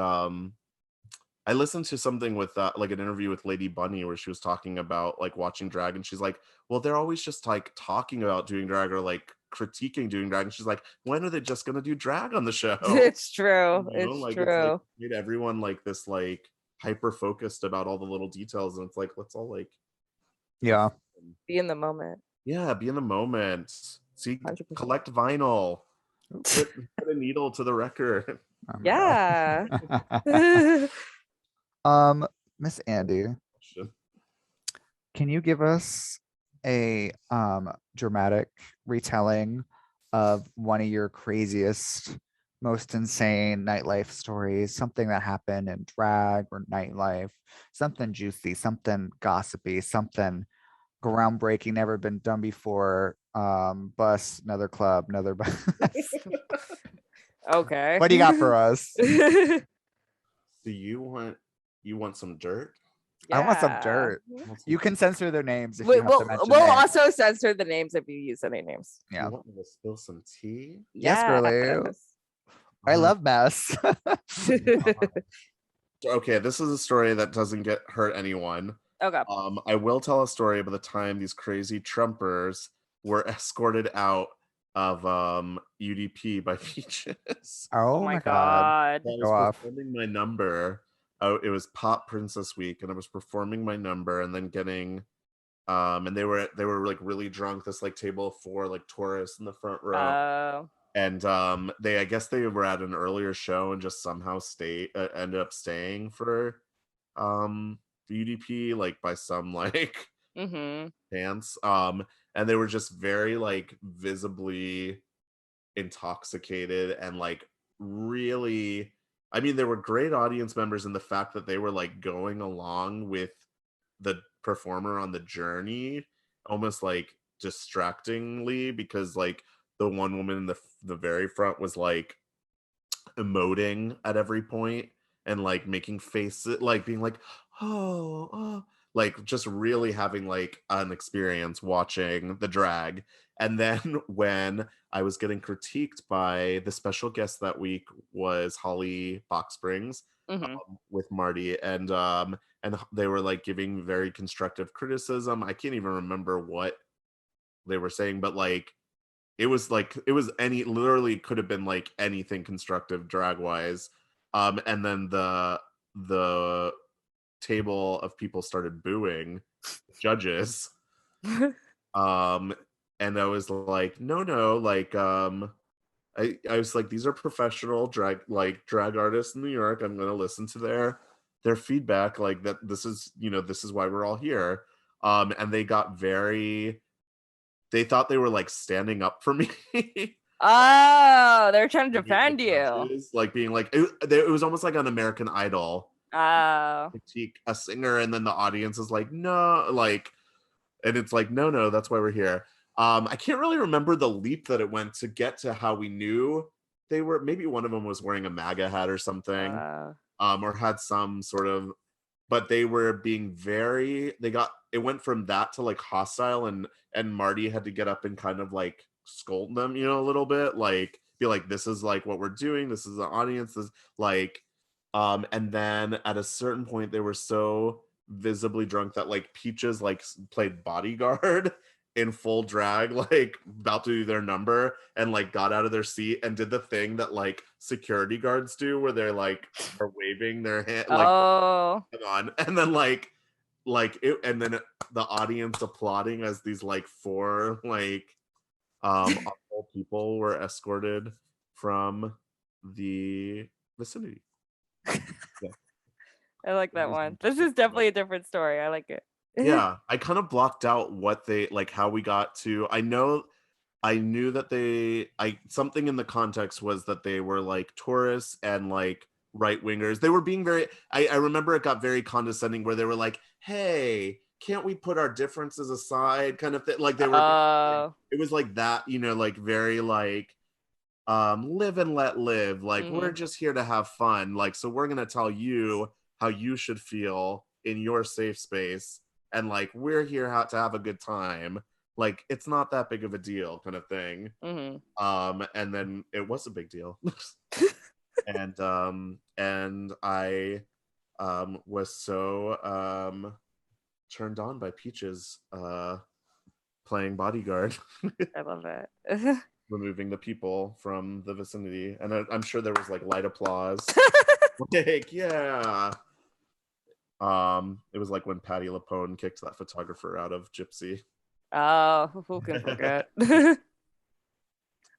I listened to something with like an interview with Lady Bunny where she was talking about like watching drag, and she's like, well, they're always just like talking about doing drag or like critiquing doing drag, and she's like, when are they just gonna do drag on the show? It's true. You know, It's like true. it's like made everyone like this like hyper focused about all the little details, and it's like let's all like Yeah. Be in the moment. yeah, be in the moment. See, 100%. collect vinyl. Put a needle to the record. Oh my Yeah. God. Miss Andy, can you give us a dramatic retelling of one of your craziest, most insane nightlife stories? Something that happened in drag or nightlife, something juicy, something gossipy, something groundbreaking, never been done before. Bus, another club, another bus. Okay. What do you got for us? Do you want some dirt? I want some Yeah. dirt. You can censor their names if you have We'll to mention we'll names. also censor the names if you use any names. Yeah. You want me to spill some tea? Yes, girly. Yes. I love mess. Okay, this is a story that doesn't get hurt anyone. Okay. I will tell a story about the time these crazy Trumpers were escorted out of UDP by Peaches. Oh my God. God. I was Go off. performing my number. Oh, it was Pop Princess Week, and I was performing my number, and then getting, and they were like really drunk. This like table of 4 like tourists in the front row, and I guess they were at an earlier show and just somehow ended up staying for UDP like by some like chance. And they were just very like visibly intoxicated and like really, I mean, there were great audience members in the fact that they were like going along with the performer on the journey almost like distractingly, because like the one woman in the very front was like emoting at every point and like making faces, like being like, oh, like just really having like an experience watching the drag. And then when I was getting critiqued by the special guest that week was Holly Box Springs with Marty, and they were like giving very constructive criticism. I can't even remember what they were saying, but like it was literally could have been like anything constructive drag wise. And then the table of people started booing judges. And I was like, no, like I was like, these are professional drag artists in New York. I'm gonna listen to their feedback, like that this is why we're all here. And they got they thought they were like standing up for me. Oh, they're trying to defend you. Judges, like being like it was almost like an American Idol. Oh. Critique a singer, and then the audience is like, no, like, and it's like, no, that's why we're here. I can't really remember the leap that it went to get to how we knew they were. Maybe one of them was wearing a MAGA hat or something, or had some sort of. But they were being it went from that to like hostile, and Marty had to get up and kind of like scold them, a little bit, like be like, this is like what we're doing. This is the audience. This like, and then at a certain point, they were so visibly drunk that like Peaches like played bodyguard in full drag, like about to do their number, and like got out of their seat and did the thing that like security guards do where they're like are wawaving their hand like come on, and then and then the audience applauding as these like 4 like awful people were escorted from the vicinity. Yeah. I like that one. This is definitely a different story. I like it. Yeah, I kind of blocked out what they like, how we got to. I know I knew that something in the context was that they were like tourists and like right wingers. They were being very, I remember it got very condescending where they were like, hey, can't we put our differences aside kind of thing. Like they were, it was like that, you know, like very like, live and let live. Like we're just here to have fun. Like, so we're going to tell you how you should feel in your safe space. And like, we're here to have a good time. Like, it's not that big of a deal kind of thing. And then it was a big deal. and I was so turned on by Peaches playing bodyguard. I love it. Removing the people from the vicinity. And I'm sure there was like light applause. Like, yeah. It was like when Patti LuPone kicked that photographer out of Gypsy. Oh, who can forget? But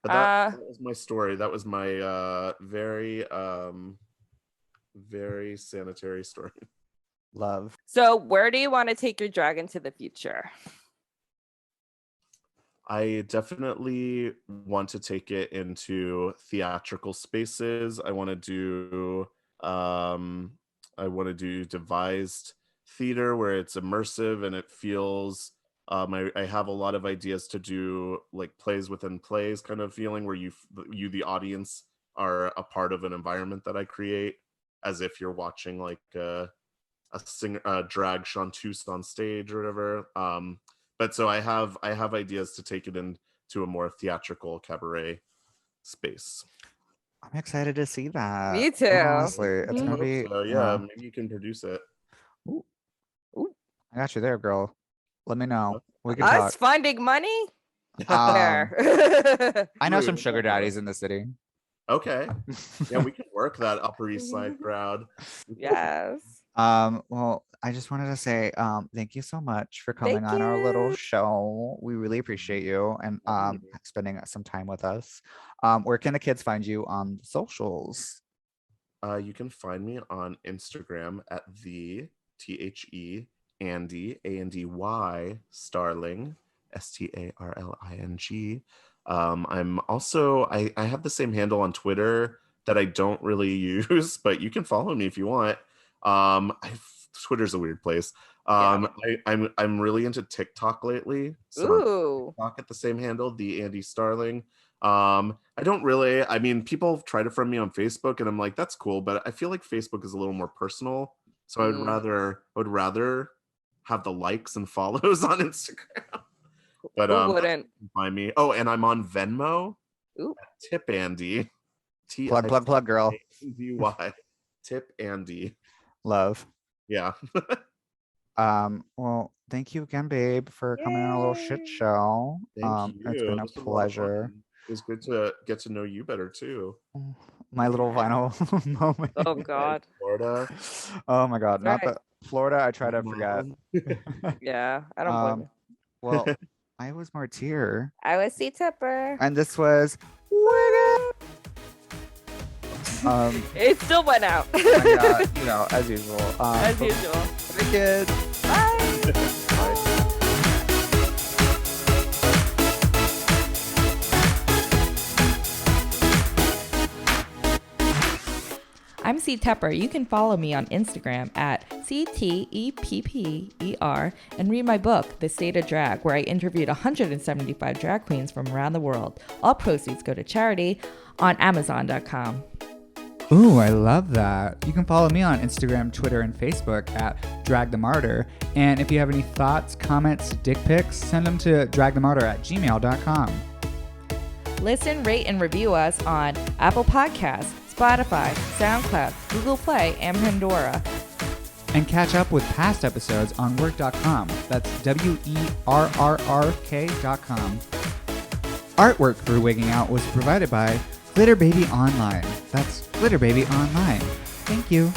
that was my story. That was my very very sanitary story. Love. So where do you want to take your drag into the future? I definitely want to take it into theatrical spaces. I want to do devised theater where it's immersive and it feels I have a lot of ideas to do like plays within plays kind of feeling where you the audience are a part of an environment that I create as if you're watching like a drag chanteuse on stage or whatever. But so I have ideas to take it into a more theatrical cabaret space. I'm excited to see that. Me too. Honestly, it's gonna be. So, yeah, maybe you can produce it. Ooh. I got you there, girl. Let me know. We can Us talk. finding money? I know some sugar daddies in the city. Okay. Yeah, we can work that Upper East Side crowd. Yes. Well, I just wanted to say thank you so much for coming Thank on our little you. show. We really appreciate you and spending some time with us. Where can the kids find you on the socials? You can find me on Instagram at the THE Andy ANDY Starling STARLING. I'm also I have the same handle on Twitter that I don't really use, but you can follow me if you want. Twitter's a weird place. I'm really into TikTok lately. So TikTok at the same handle, the Andy Starling. I mean, people try to friend me on Facebook and I'm like, that's cool, but I feel like Facebook is a little more personal. So I would rather have the likes and follows on Instagram. But who wouldn't find me? Oh, and I'm on Venmo. Tip Andy. Plug, girl. TIPANDY. Tip Andy. Love. Yeah. Well, thank you again, babe, for coming on a little shit show. Thank you. It's been a pleasure. It was good to get to know you better too. My little vinyl moment. Oh God. Florida. Oh my God. Not Right. that Florida. I try to forget. Yeah, I don't blame you. Well, I was Martyr. I was C.Tepper. And this was Wigging. It still went out. And, you know, as usual. As usual. Hey, kids. Bye. I'm C.Tepper. You can follow me on Instagram at CTEPPER and read my book, The State of Drag, where I interviewed 175 drag queens from around the world. All proceeds go to charity on Amazon.com. Ooh, I love that. You can follow me on Instagram, Twitter, and Facebook at Drag the Martyr. And if you have any thoughts, comments, dick pics, send them to dragthemartyr@gmail.com. Listen, rate, and review us on Apple Podcasts, Spotify, SoundCloud, Google Play, and Pandora. And catch up with past episodes on WERRRK.com. That's WERRRK.com. Artwork for Wigging Out was provided by Glitter Baby Online. That's Glitter Baby Online. Thank you.